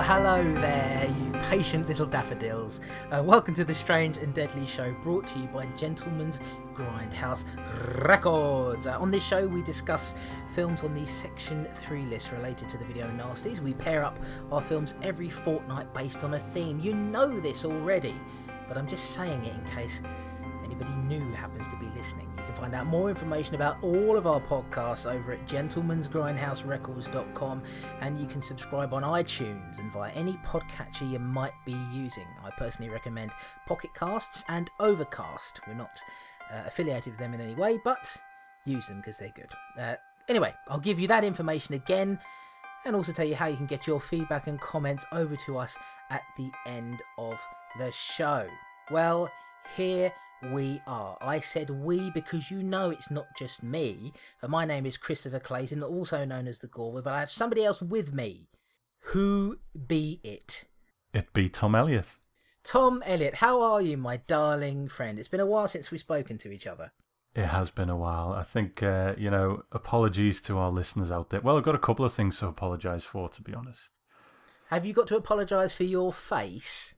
hello there, you patient little daffodils. Welcome to the Strange and Deadly Show, brought to you by Gentleman's Grindhouse Records. On this show, we discuss films on the Section 3 list related to the video nasties. We pair up our films every fortnight based on a theme. You know this already, but I'm just saying it in case anybody new happens to be listening. You can find out more information about all of our podcasts over at gentlemansgrindhouserecords.com, and you can subscribe on iTunes and via any podcatcher you might be using. I personally recommend Pocket Casts and Overcast. We're not affiliated with them in any way, but use them because they're good. Anyway, I'll give you that information again and also tell you how you can get your feedback and comments over to us at the end of the show. Well, here we are. I said we because you know it's not just me. My name is Christopher Clayton, also known as the Gorwood, but I have somebody else with me. Who be it? It be Tom Elliott. Tom Elliott, how are you, my darling friend? It's been a while since we've spoken to each other. It has been a while. I think, apologies to our listeners out there. Well, I've got a couple of things to apologise for, to be honest. Have you got to apologise for your face?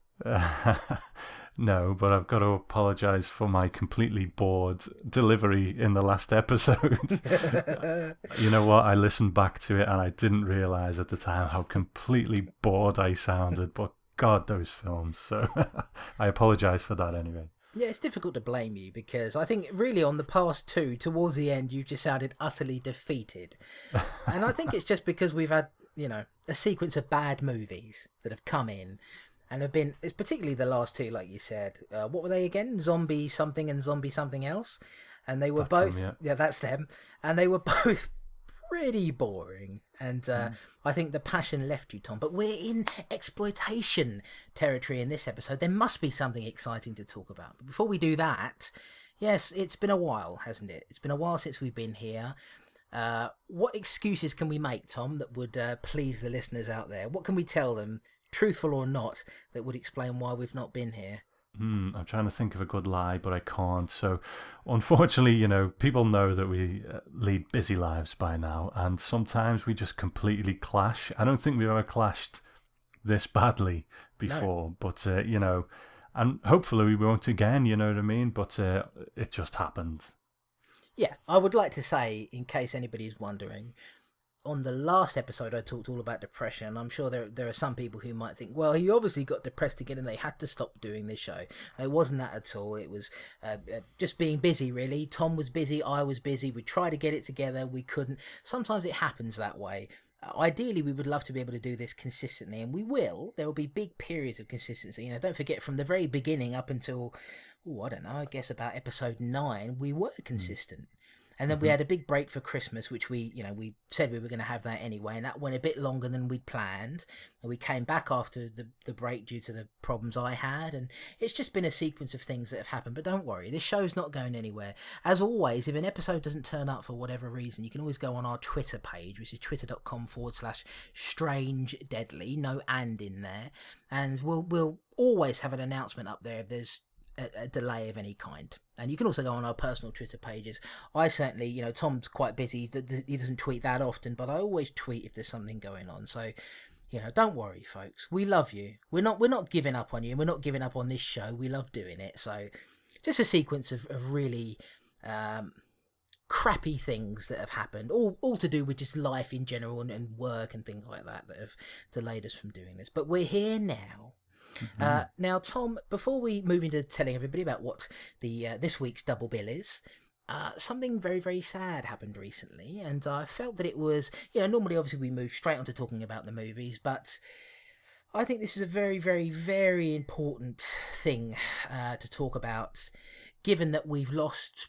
No, but I've got to apologise for my completely bored delivery in the last episode. You know what? I listened back to it and I didn't realise at the time how completely bored I sounded. But God, those films. So I apologise for that anyway. Yeah, it's difficult to blame you because I think really on the past two, towards the end, you just sounded utterly defeated. And I think it's just because we've had, a sequence of bad movies that have come in. And have been, it's particularly the last two, like you said. What were they again? Zombie something and Zombie something else. And they were both, yeah, that's them. And they were both pretty boring. And I think the passion left you, Tom. But we're in exploitation territory in this episode. There must be something exciting to talk about. But before we do that, yes, it's been a while, hasn't it? It's been a while since we've been here. What excuses can we make, Tom, that would please the listeners out there? What can we tell them, truthful or not, that would explain why we've not been here? I'm trying to think of a good lie, but I can't. So, unfortunately, people know that we lead busy lives by now, and sometimes we just completely clash. I don't think we've ever clashed this badly before, no. But, and hopefully we won't again, you know what I mean? But it just happened. Yeah, I would like to say, in case anybody's wondering, on the last episode, I talked all about depression, and I'm sure there are some people who might think, well, he obviously got depressed again and they had to stop doing this show. And it wasn't that at all. It was just being busy, really. Tom was busy, I was busy. We tried to get it together, we couldn't. Sometimes it happens that way. Ideally, we would love to be able to do this consistently, and we will. There will be big periods of consistency. Don't forget, from the very beginning up until, I don't know, I guess about episode 9, we were consistent. And then we had a big break for Christmas, which we said we were going to have that anyway, and that went a bit longer than we'd planned. And we came back after the break due to the problems I had, and it's just been a sequence of things that have happened. But don't worry, this show's not going anywhere. As always, if an episode doesn't turn up for whatever reason, you can always go on our Twitter page, which is twitter.com/strangedeadly, no and in there, and we'll always have an announcement up there if there's a delay of any kind. And you can also go on our personal Twitter pages. I certainly, Tom's quite busy, he doesn't tweet that often, but I always tweet if there's something going on. So, don't worry, folks, we love you. We're not giving up on you, and we're not giving up on this show. We love doing it. So just a sequence of really crappy things that have happened, all to do with just life in general and work and things like that have delayed us from doing this. But we're here now. Now, Tom, before we move into telling everybody about what this week's double bill is, something very, very sad happened recently, and I felt that it was, normally obviously we move straight on to talking about the movies, but I think this is a very, very, very important thing to talk about, given that we've lost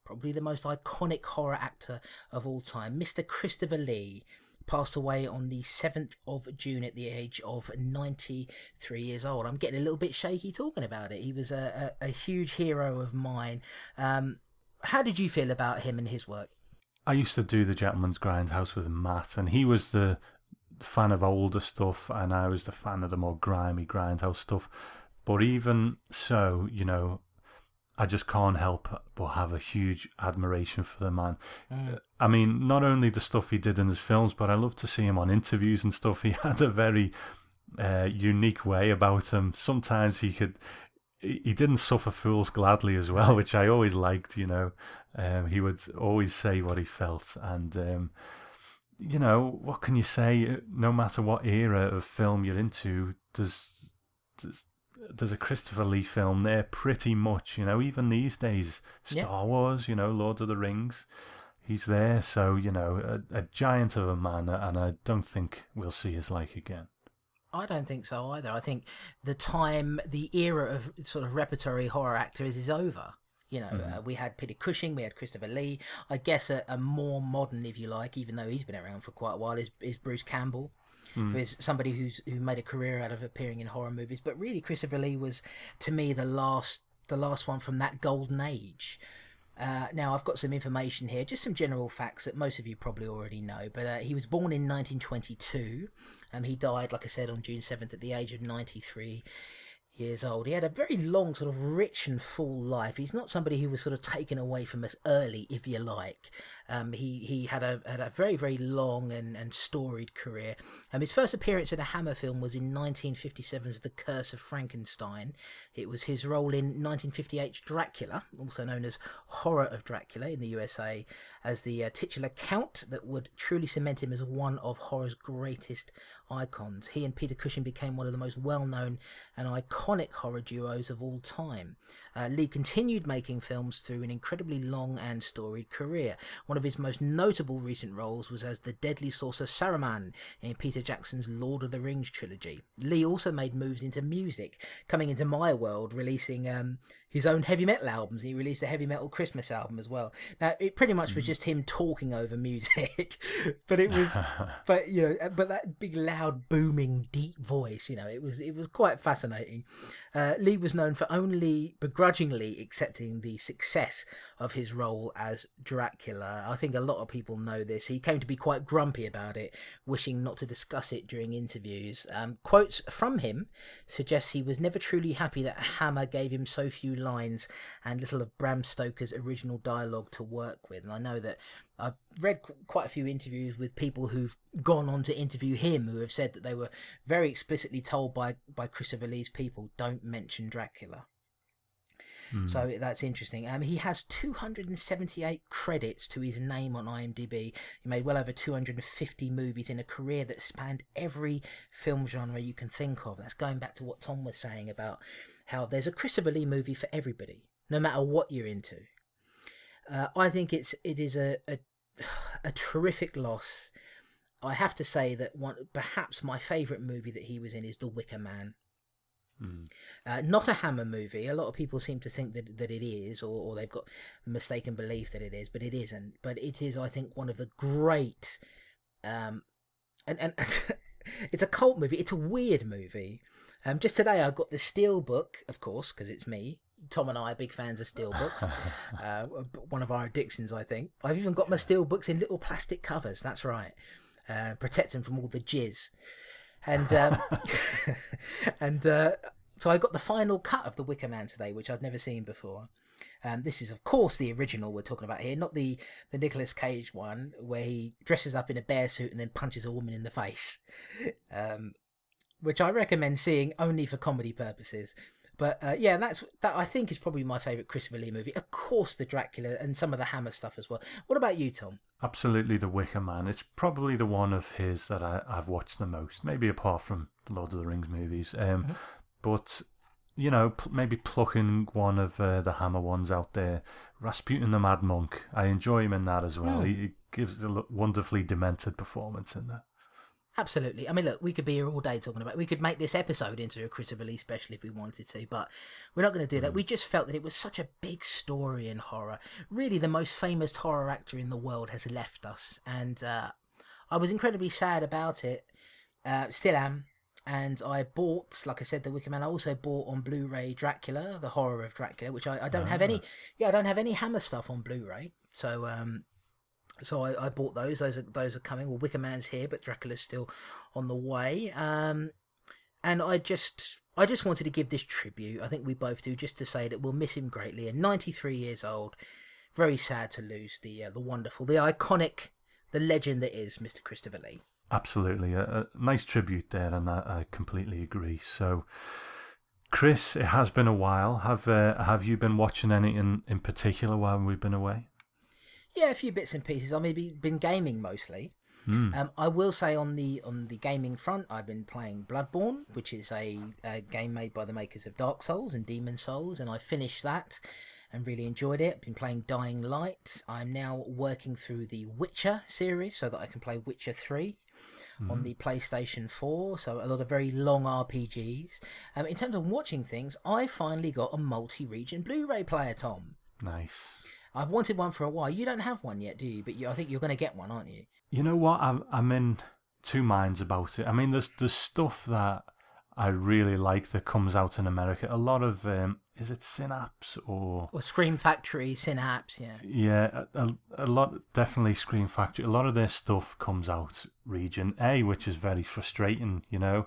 probably the most iconic horror actor of all time, Mr. Christopher Lee. Passed away on the 7th of June at the age of 93 years old. I'm getting a little bit shaky talking about it. He was a huge hero of mine. How did you feel about him and his work? I used to do the Gentleman's Grindhouse with Matt, and he was the fan of older stuff, and I was the fan of the more grimy Grindhouse stuff. But even so, I just can't help but have a huge admiration for the man. I mean, not only the stuff he did in his films, but I love to see him on interviews and stuff. He had a very unique way about him. Sometimes he didn't suffer fools gladly as well, which I always liked. He would always say what he felt, and what can you say? No matter what era of film you're into, there's a Christopher Lee film there pretty much. Even these days, Star Wars, Lord of the Rings, he's there. So a giant of a man, and I don't think we'll see his like again. I don't think so either. I think the era of sort of repertory horror actors is over. We had Peter Cushing, we had Christopher Lee. I guess a more modern, if you like, even though he's been around for quite a while, is Bruce Campbell, who is somebody who made a career out of appearing in horror movies. But really, Christopher Lee was, to me, the last one from that golden age. Now, I've got some information here, just some general facts that most of you probably already know. But he was born in 1922. He died, like I said, on June 7th at the age of 93 years old. He had a very long, sort of rich and full life. He's not somebody who was sort of taken away from us early, if you like. He had a very, very long and storied career. His first appearance in a Hammer film was in 1957's The Curse of Frankenstein. It was his role in 1958's Dracula, also known as Horror of Dracula in the USA, as the titular count that would truly cement him as one of horror's greatest icons. He and Peter Cushing became one of the most well-known and iconic horror duos of all time. Lee continued making films through an incredibly long and storied career. One of his most notable recent roles was as the deadly sorcerer Saruman in Peter Jackson's Lord of the Rings trilogy. Lee also made moves into music, coming into my world, releasing his own heavy metal albums. He released a heavy metal Christmas album as well. Now, it pretty much was just him talking over music, but it was, but that big, loud, booming, deep voice, it was quite fascinating. Lee was known for only begrudgingly accepting the success of his role as Dracula. I think a lot of people know this. He came to be quite grumpy about it, wishing not to discuss it during interviews. Quotes from him suggest he was never truly happy that Hammer gave him so few lines and little of Bram Stoker's original dialogue to work with. And I know that I've read quite a few interviews with people who've gone on to interview him who have said that they were very explicitly told by Christopher Lee's people, don't mention Dracula. So that's interesting. He has 278 credits to his name on IMDb. He made well over 250 movies in a career that spanned every film genre you can think of. That's going back to what Tom was saying about how there's a Christopher Lee movie for everybody, no matter what you're into. I think it is a terrific loss. I have to say that perhaps my favourite movie that he was in is The Wicker Man. Not a Hammer movie. A lot of people seem to think that it is, or they've got the mistaken belief that it is, but it isn't. But it is, I think, one of the great, and it's a cult movie. It's a weird movie. Just today I got the Steelbook, of course, because it's me. Tom and I are big fans of Steelbooks. One of our addictions, I think. I've even got my Steelbooks in little plastic covers. That's right. Protect them from all the jizz. And so I got the final cut of The Wicker Man today, which I'd never seen before. This is, of course, the original we're talking about here, not the Nicolas Cage one where he dresses up in a bear suit and then punches a woman in the face, which I recommend seeing only for comedy purposes. But that I think is probably my favourite Christopher Lee movie. Of course, the Dracula and some of the Hammer stuff as well. What about you, Tom? Absolutely, The Wicker Man. It's probably the one of his that I've watched the most, maybe apart from the Lord of the Rings movies. But, maybe plucking one of the Hammer ones out there. Rasputin the Mad Monk. I enjoy him in that as well. He gives a wonderfully demented performance in there. Absolutely. I mean, look, we could be here all day talking about it. We could make this episode into a Christopher Lee special if we wanted to, but we're not going to do that. We just felt that it was such a big story in horror. Really, the most famous horror actor in the world has left us, and I was incredibly sad about it. Still am. And I bought, like I said, The Wicker Man. I also bought on Blu-ray Dracula, The Horror of Dracula, which I don't have any. Yeah, I don't have any Hammer stuff on Blu-ray. So I bought those. Those are coming. Well, Wicker Man's here, but Dracula's still on the way. And I just wanted to give this tribute. I think we both do, just to say that we'll miss him greatly. And 93 years old, very sad to lose the wonderful, the iconic, the legend that is Mr. Christopher Lee. Absolutely, a nice tribute there, and I completely agree. So, Chris, it has been a while. Have you been watching anything in particular while we've been away? Yeah, a few bits and pieces. I mean, been gaming mostly. I will say on the gaming front, I've been playing Bloodborne, which is a game made by the makers of Dark Souls and Demon Souls, and I finished that and really enjoyed it. I've been playing Dying Light. I'm now working through the Witcher series so that I can play Witcher 3 on the PlayStation 4, so a lot of very long RPGs. In terms of watching things, I finally got a multi-region Blu-ray player, Tom. Nice. I've wanted one for a while. You don't have one yet, do you? But I think you're going to get one, aren't you? You know what? I'm in two minds about it. I mean, there's stuff that I really like that comes out in America. A lot of is it Synapse or Scream Factory, Synapse? Yeah. Yeah, a lot, definitely Scream Factory. A lot of their stuff comes out region A, which is very frustrating, you know.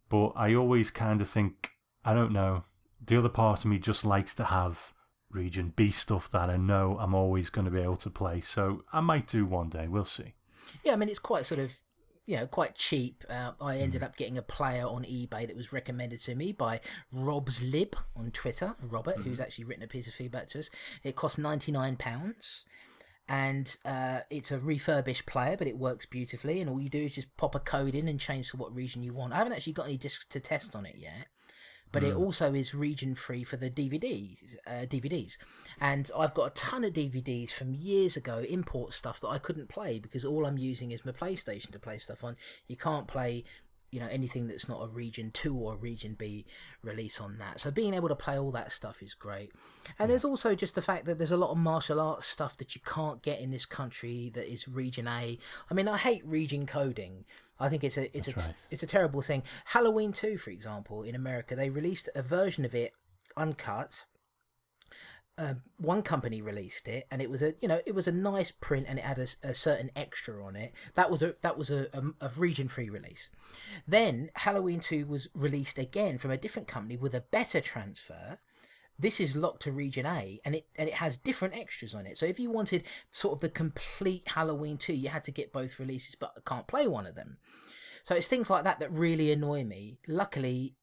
But I always kind of think, I don't know, the other part of me just likes to have region B stuff that I know I'm always going to be able to play. So I might do one day. We'll see. Yeah, I mean, it's quite sort of, quite cheap. I ended up getting a player on eBay that was recommended to me by Rob's Lib on Twitter, Robert, who's actually written a piece of feedback to us. It cost £99, and it's a refurbished player, but it works beautifully, and all you do is just pop a code in and change to what region you want. I haven't actually got any discs to test on it yet, but it also is region free for the DVDs. And I've got a ton of DVDs from years ago, import stuff that I couldn't play because all I'm using is my PlayStation to play stuff on. You can't play, anything that's not a region 2 or a region B release on that. So being able to play all that stuff is great. And there's also just the fact that there's a lot of martial arts stuff that you can't get in this country that is region A. I mean, I hate region coding. I think it's a terrible thing. Halloween 2, for example, in America, they released a version of it uncut. One company released it, and it was a nice print, and it had a certain extra on it. That was a region free release. Then Halloween 2 was released again from a different company with a better transfer. This is locked to region A, and it has different extras on it. So if you wanted sort of the complete Halloween 2, you had to get both releases, but I can't play one of them. So it's things like that that really annoy me. Luckily,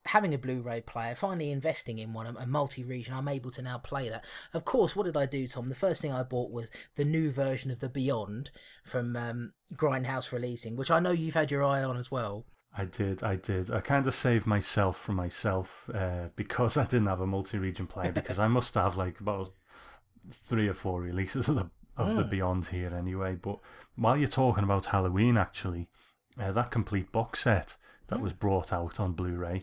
having a Blu-ray player, finally investing in one, a multi-region, I'm able to now play that. Of course, what did I do, Tom? The first thing I bought was the new version of The Beyond from Grindhouse Releasing, which I know you've had your eye on as well. I did. I kind of saved myself from myself because I didn't have a multi-region player, because I must have like about 3 or 4 releases of the Beyond here anyway. But while you're talking about Halloween, actually, that complete box set that was brought out on Blu-ray,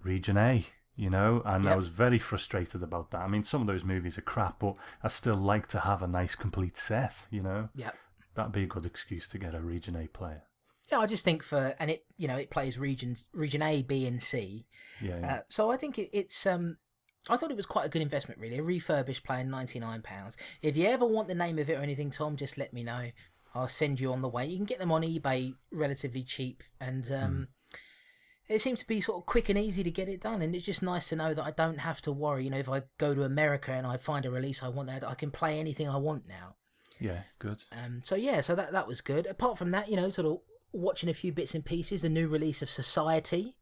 region A, and I was very frustrated about that. I mean, some of those movies are crap, but I still like to have a nice complete set, Yeah. That'd be a good excuse to get a region A player. Yeah, I just think it plays region A, B, and C. Yeah. So I think it's I thought it was quite a good investment, really. A refurbished player, £99. If you ever want the name of it or anything, Tom, just let me know. I'll send you on the way. You can get them on eBay relatively cheap, and it seems to be sort of quick and easy to get it done. And it's just nice to know that I don't have to worry. If I go to America and I find a release I want, that I can play anything I want now. Yeah, good. So that was good. Apart from that, sort of watching a few bits and pieces. The new release of Society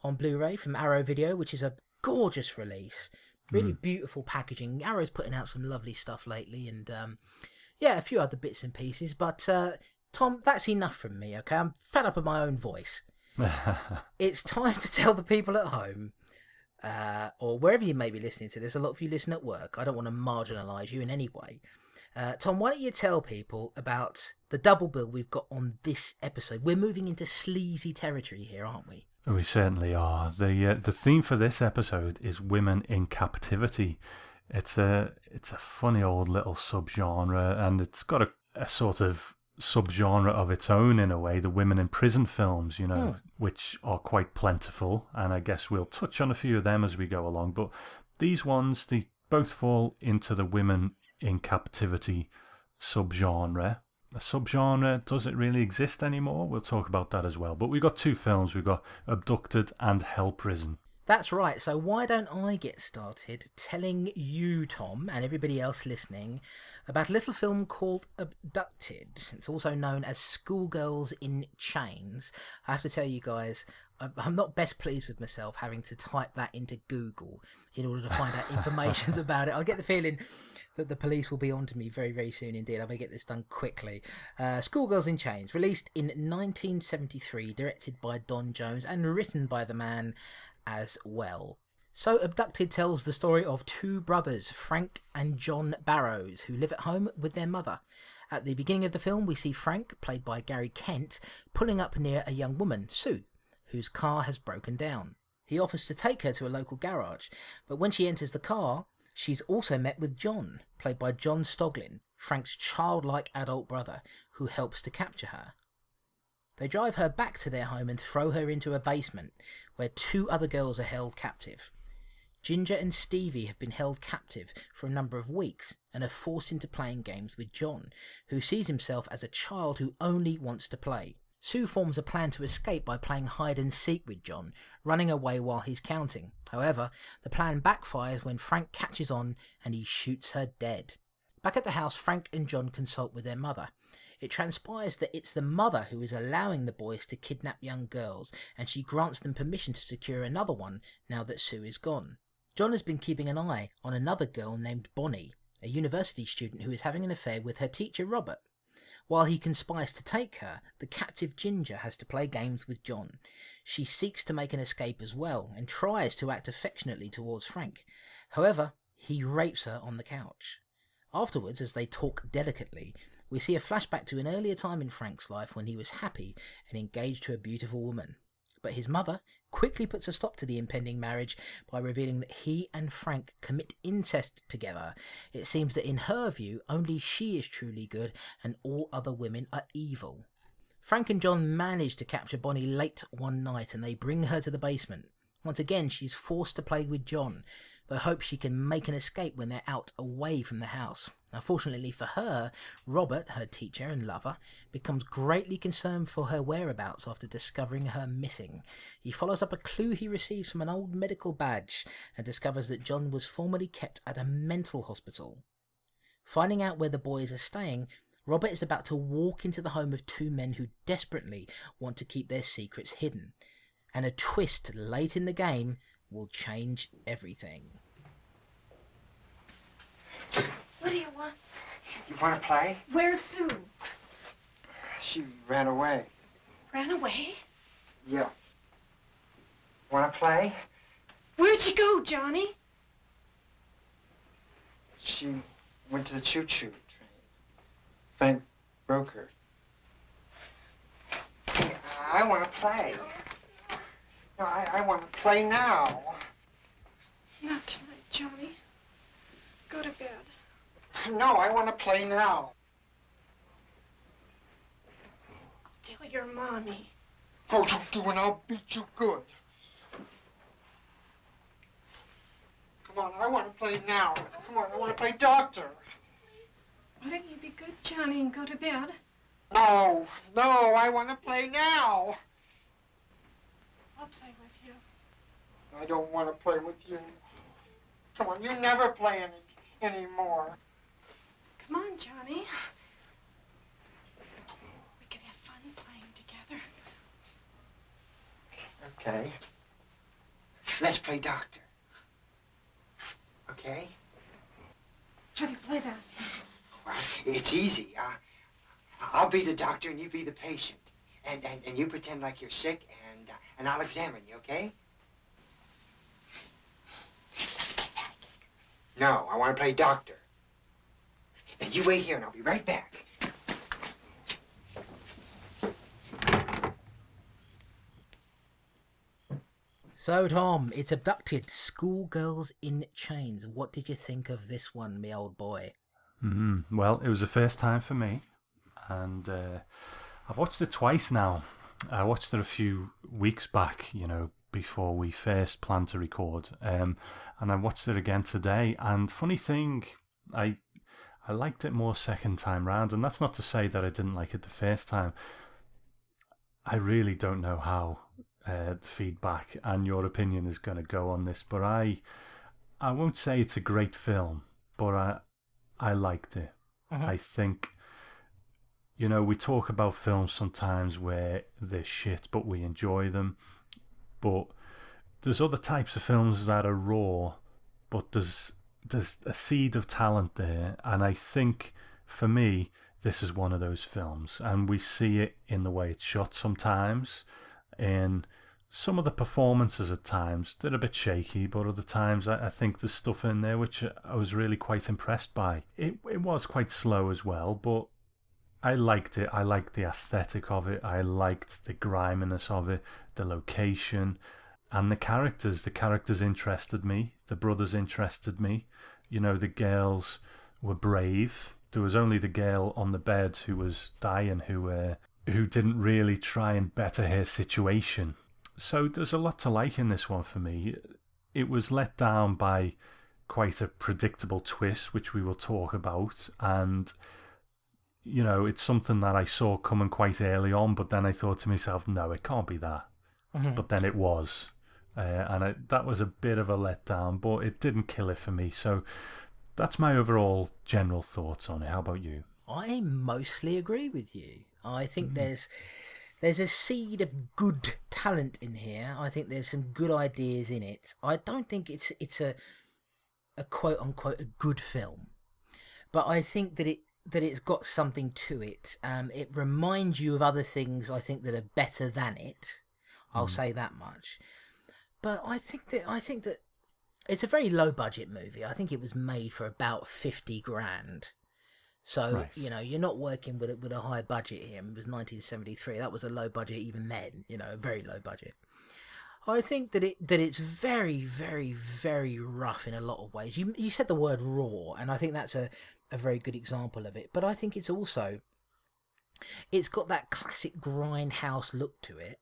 on Blu-ray from Arrow Video, which is a gorgeous release. Really beautiful packaging. Arrow's putting out some lovely stuff lately, and a few other bits and pieces. But Tom, that's enough from me, okay? I'm fed up of my own voice. It's time to tell the people at home, or wherever you may be listening to this. A lot of you listen at work. I don't want to marginalise you in any way. Tom, why don't you tell people about the double bill we've got on this episode? We're moving into sleazy territory here, aren't we? We certainly are. The theme for this episode is women in captivity. It's a funny old little subgenre, and it's got a sort of subgenre of its own in a way. The women in prison films, which are quite plentiful, and I guess we'll touch on a few of them as we go along. But these ones, they both fall into the women in captivity subgenre. A subgenre, does it really exist anymore? We'll talk about that as well. But we've got 2 films. We've got Abducted and Hell Prison. That's right. So why don't I get started telling you, Tom, and everybody else listening about a little film called Abducted. It's also known as Schoolgirls in Chains. I have to tell you guys, I'm not best pleased with myself having to type that into Google in order to find out information about it. I get the feeling that the police will be on to me very, very soon indeed. I better get this done quickly. Schoolgirls in Chains, released in 1973, directed by Don Jones and written by the man as well. So Abducted tells the story of two brothers, Frank and John Barrows, who live at home with their mother. At the beginning of the film, we see Frank, played by Gary Kent, pulling up near a young woman, Sue, whose car has broken down. He offers to take her to a local garage, but when she enters the car, she's also met with John, played by John Stoglin, Frank's childlike adult brother, who helps to capture her. They drive her back to their home and throw her into a basement, where two other girls are held captive. Ginger and Stevie have been held captive for a number of weeks and are forced into playing games with John, who sees himself as a child who only wants to play. Sue forms a plan to escape by playing hide and seek with John, running away while he's counting. However, the plan backfires when Frank catches on and he shoots her dead. Back at the house, Frank and John consult with their mother. It transpires that it's the mother who is allowing the boys to kidnap young girls, and she grants them permission to secure another one now that Sue is gone. John has been keeping an eye on another girl named Bonnie, a university student who is having an affair with her teacher Robert. While he conspires to take her, the captive Ginger has to play games with John. She seeks to make an escape as well, and tries to act affectionately towards Frank. However, he rapes her on the couch. Afterwards, as they talk delicately, we see a flashback to an earlier time in Frank's life when he was happy and engaged to a beautiful woman. But his mother quickly puts a stop to the impending marriage by revealing that he and Frank commit incest together. It seems that in her view, only she is truly good and all other women are evil. Frank and John manage to capture Bonnie late one night and they bring her to the basement. Once again, she's forced to play with John. They hope she can make an escape when they're out away from the house. Unfortunately for her, Robert, her teacher and lover, becomes greatly concerned for her whereabouts after discovering her missing. He follows up a clue he receives from an old medical badge and discovers that John was formerly kept at a mental hospital. Finding out where the boys are staying, Robert is about to walk into the home of two men who desperately want to keep their secrets hidden. And a twist late in the game will change everything. What do you want? You want to play? Where's Sue? She ran away. Ran away? Yeah. Want to play? Where'd she go, Johnny? She went to the choo-choo train. Frank broke her. I want to play. No, I want to play now. Not tonight, Johnny. Go to bed. No, I want to play now. Tell your mommy. Oh, you do and I'll beat you good. Come on, I want to play now. Come on, I want to play doctor. Why don't you be good, Johnny, and go to bed? No, I want to play now. I'll play with you. I don't want to play with you. Come on, you never play anymore. Come on, Johnny. We could have fun playing together. Okay. Let's play doctor. Okay? How do you play that? Well, it's easy. I'll be the doctor and you be the patient. And you pretend like you're sick and I'll examine you, okay? Let's get that. No, I want to play doctor. Now you wait here and I'll be right back. So, Tom, it's Abducted, Schoolgirls in Chains. What did you think of this one, me old boy? Well, it was the first time for me, and I've watched it twice now. I watched it a few weeks back, before we first planned to record, and I watched it again today. And funny thing, I liked it more second time round, and that's not to say that I didn't like it the first time. I really don't know how the feedback, and your opinion is going to go on this. But I won't say it's a great film, but I liked it. I think, we talk about films sometimes where they're shit, but we enjoy them. But there's other types of films that are raw, but there's a seed of talent there, and I think for me this is one of those films, and we see it in the way it's shot sometimes, in some of the performances at times. They're a bit shaky, but other times I think there's stuff in there which I was really quite impressed by. It was quite slow as well, but I liked it. I liked the aesthetic of it. I liked the griminess of it, the location, and the characters. The characters interested me. The brothers interested me. The girls were brave. There was only the girl on the bed who was dying who didn't really try and better her situation. So there's a lot to like in this one for me. It was let down by quite a predictable twist, which we will talk about, and it's something that I saw coming quite early on, but then I thought to myself, no, it can't be that. But then it was. That was a bit of a letdown, but it didn't kill it for me. So that's my overall general thoughts on it. How about you? I mostly agree with you. I think there's a seed of good talent in here. I think there's some good ideas in it. I don't think it's a quote unquote a good film, but I think that it's got something to it. It reminds you of other things, I think, that are better than it. I'll say that much. But I think that it's a very low budget movie. I think it was made for about 50 grand. So, Right. You're not working with a high budget here. It was 1973. That was a low budget even then, a very low budget. I think that it's very, very, very rough in a lot of ways. You said the word raw, and I think that's a very good example of it. But I think it's got that classic grindhouse look to it.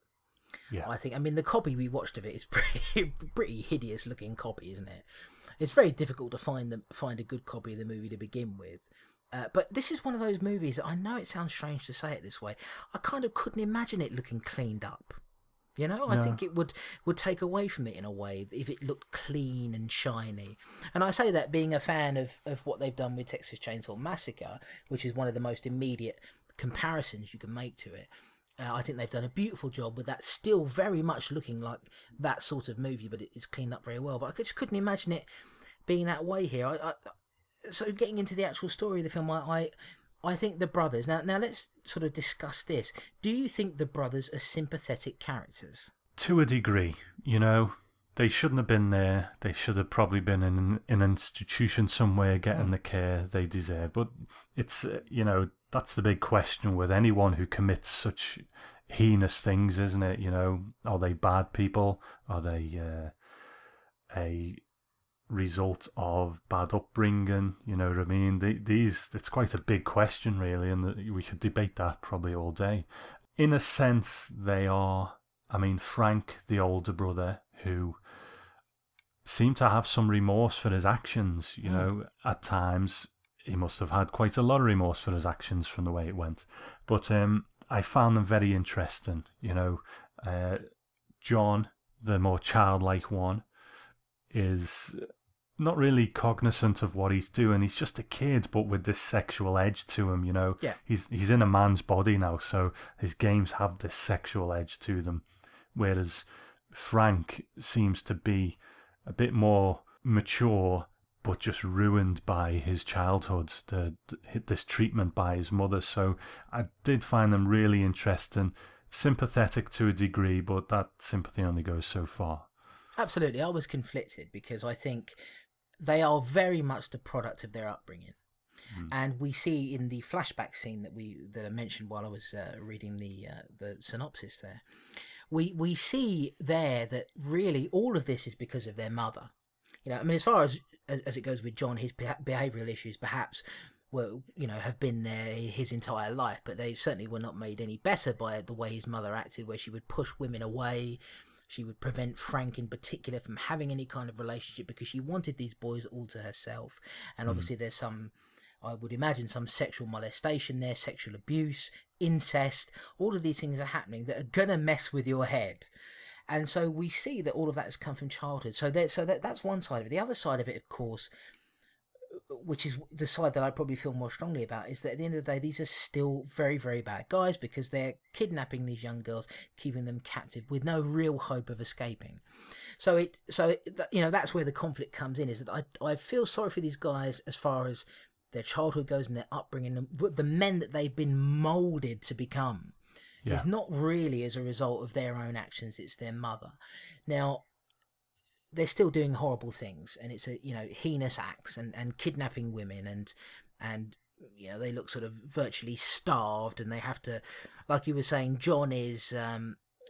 Yeah. The copy we watched of it is pretty hideous looking copy, isn't it? It's very difficult to find a good copy of the movie to begin with. But this is one of those movies that, I know it sounds strange to say it this way, I kind of couldn't imagine it looking cleaned up. I think it would take away from it in a way if it looked clean and shiny. And I say that being a fan of what they've done with Texas Chainsaw Massacre, which is one of the most immediate comparisons you can make to it. I think they've done a beautiful job with that, still very much looking like that sort of movie, but it's cleaned up very well. But I just couldn't imagine it being that way here. So getting into the actual story of the film, I think the brothers... Now let's sort of discuss this. Do you think the brothers are sympathetic characters? To a degree, They shouldn't have been there. They should have probably been in an institution somewhere getting the care they deserve. But it's, that's the big question with anyone who commits such heinous things, isn't it? Are they bad people? Are they a result of bad upbringing? You know what I mean? It's quite a big question, really, and we could debate that probably all day. In a sense, they are. Frank, the older brother, who seemed to have some remorse for his actions, at times. He must have had quite a lot of remorse for his actions from the way it went. But I found them very interesting. John, the more childlike one, is not really cognizant of what he's doing. He's just a kid, but with this sexual edge to him, Yeah. He's in a man's body now, so his games have this sexual edge to them. Whereas Frank seems to be a bit more mature, but just ruined by his childhood, this treatment by his mother. So I did find them really interesting, sympathetic to a degree, but that sympathy only goes so far. Absolutely. I was conflicted because I think they are very much the product of their upbringing. And we see in the flashback scene that I mentioned while I was reading the synopsis there, we see there that really all of this is because of their mother. As far as it goes with John, his behavioural issues perhaps have been there his entire life, but they certainly were not made any better by the way his mother acted, where she would push women away. She would prevent Frank in particular from having any kind of relationship because she wanted these boys all to herself. And obviously there's I would imagine some sexual molestation there, sexual abuse, incest. All of these things are happening that are going to mess with your head. And so we see that all of that has come from childhood. So that's one side of it. The other side of it, of course, which is the side that I probably feel more strongly about, is that at the end of the day, these are still very, very bad guys, because they're kidnapping these young girls, keeping them captive with no real hope of escaping. So that's where the conflict comes in, is that I feel sorry for these guys as far as their childhood goes and their upbringing, the men that they've been molded to become. Yeah. Is not really as a result of their own actions, it's their mother. Now, they're still doing horrible things, and it's heinous acts and kidnapping women, and they look sort of virtually starved, and they have to, like you were saying, John is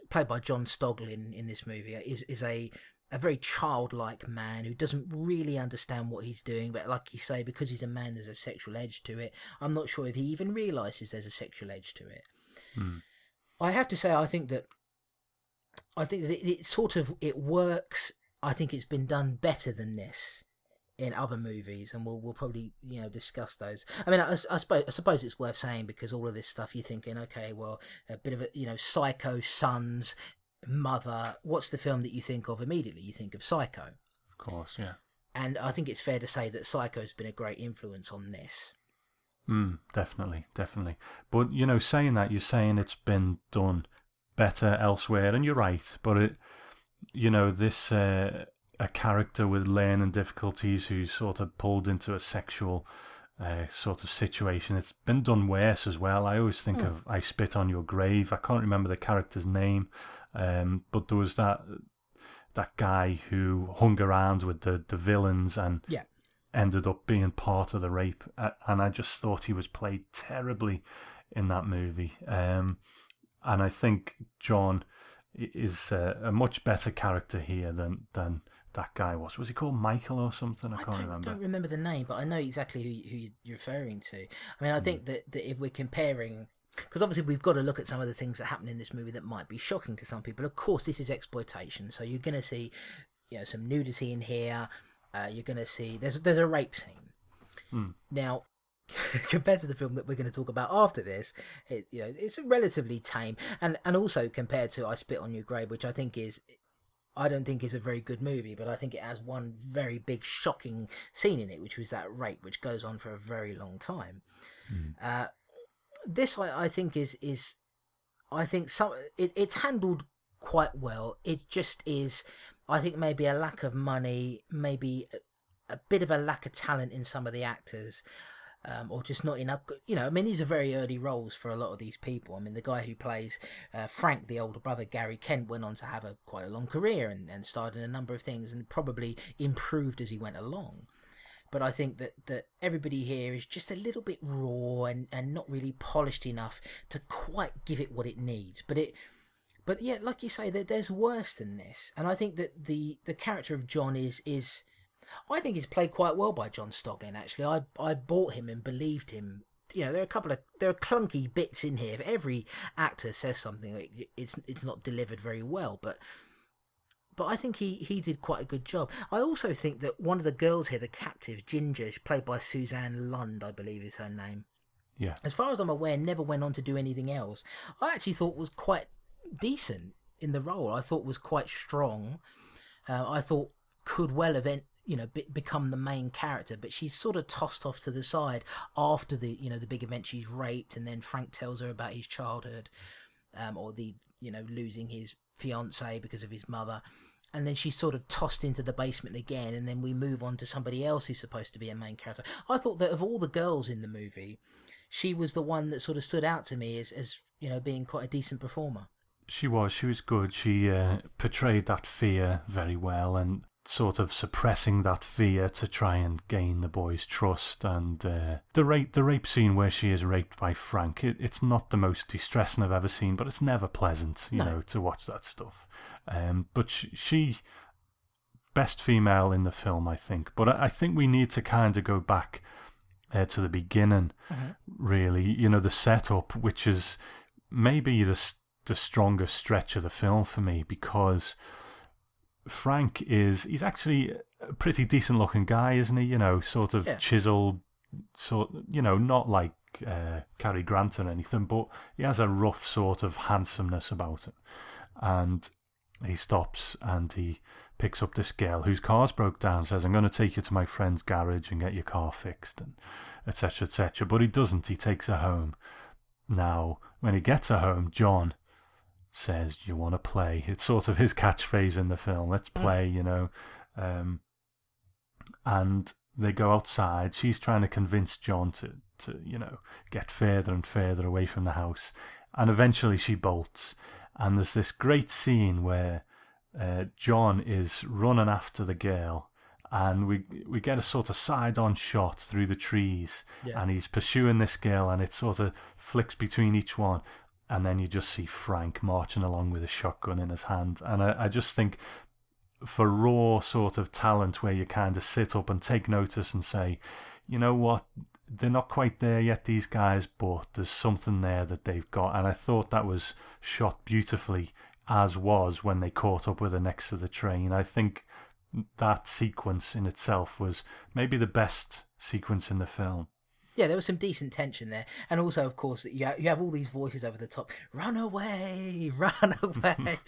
played by John Stoglin in this movie, is a very childlike man who doesn't really understand what he's doing, but like you say, because he's a man, there's a sexual edge to it. I'm not sure if he even realises there's a sexual edge to it. I have to say, I think that it works. I think it's been done better than this in other movies, and we'll probably discuss those. I mean, I suppose it's worth saying, because all of this stuff, you're thinking, okay, well, a bit of a Psycho, Sons, Mother. What's the film that you think of immediately? You think of Psycho, of course, yeah. And I think it's fair to say that Psycho's been a great influence on this. Definitely. But saying that, you're saying it's been done better elsewhere, and you're right. But this a character with learning difficulties who's sort of pulled into a sexual sort of situation, it's been done worse as well. I always think of I Spit on Your Grave. I can't remember the character's name, but there was that guy who hung around with the villains and ended up being part of the rape, and I just thought he was played terribly in that movie. And I think John is a much better character here than that guy was. Was he called Michael or something? I can't remember. I don't remember the name, but I know exactly who you're referring to. I mean, I think that if we're comparing, because obviously we've got to look at some of the things that happen in this movie that might be shocking to some people. Of course, this is exploitation, so you're going to see some nudity in here. You're going to see there's a rape scene. Now, compared to the film that we're going to talk about after this, it's relatively tame, and also compared to I Spit on Your Grave, which I don't think is a very good movie, but I think it has one very big shocking scene in it, which was that rape, which goes on for a very long time. This I think is I think it's handled quite well. It just is, I think, maybe a lack of money, maybe a bit of a lack of talent in some of the actors, or just not enough. I mean, these are very early roles for a lot of these people. I mean, the guy who plays Frank, the older brother, Gary Kent, went on to have quite a long career and starred in a number of things and probably improved as he went along. But I think that everybody here is just a little bit raw and not really polished enough to quite give it what it needs. But yeah, like you say, there's worse than this. And I think that the character of John is I think he's played quite well by John Stoglin, actually. I bought him and believed him. There are clunky bits in here. If every actor says something, it's not delivered very well, but I think he did quite a good job. I also think that one of the girls here, the captive, Ginger, played by Suzanne Lund, I believe is her name. Yeah. As far as I'm aware, never went on to do anything else. I actually thought was quite decent in the role. I thought was quite strong. I thought could well have become the main character, but she's sort of tossed off to the side after the big event. She's raped, and then Frank tells her about his childhood, or the losing his fiance because of his mother, and then she's sort of tossed into the basement again, and then we move on to somebody else who's supposed to be a main character. I thought that of all the girls in the movie, she was the one that sort of stood out to me as being quite a decent performer. She was good. She portrayed that fear very well, and sort of suppressing that fear to try and gain the boy's trust. And the rape scene where she is raped by Frank, it's not the most distressing I've ever seen, but it's never pleasant, to watch that stuff. But she best female in the film, I think. But I think we need to kind of go back to the beginning, really. The setup, which is maybe the strongest stretch of the film for me, because Frank he's actually a pretty decent looking guy, isn't he? Sort of chiseled, not like Cary Grant or anything, but he has a rough sort of handsomeness about him. And he stops and he picks up this girl whose car's broke down, says, I'm going to take you to my friend's garage and get your car fixed, and etc., etc. But he doesn't. He takes her home. Now, when he gets her home, John says, do you want to play? It's sort of his catchphrase in the film. Let's play, you know. And they go outside. She's trying to convince John to you know, get further and further away from the house. And eventually she bolts. And there's this great scene where John is running after the girl, and we get a sort of side-on shot through the trees, and he's pursuing this girl, and it sort of flicks between each one, and then you just see Frank marching along with a shotgun in his hand. And I just think, for raw sort of talent where you kind of sit up and take notice and say, you know what, they're not quite there yet, these guys, but there's something there that they've got. And I thought that was shot beautifully, as was when they caught up with her next to the train. I think that sequence in itself was maybe the best sequence in the film. Yeah, there was some decent tension there. And also, of course, you have all these voices over the top. Run away, run away.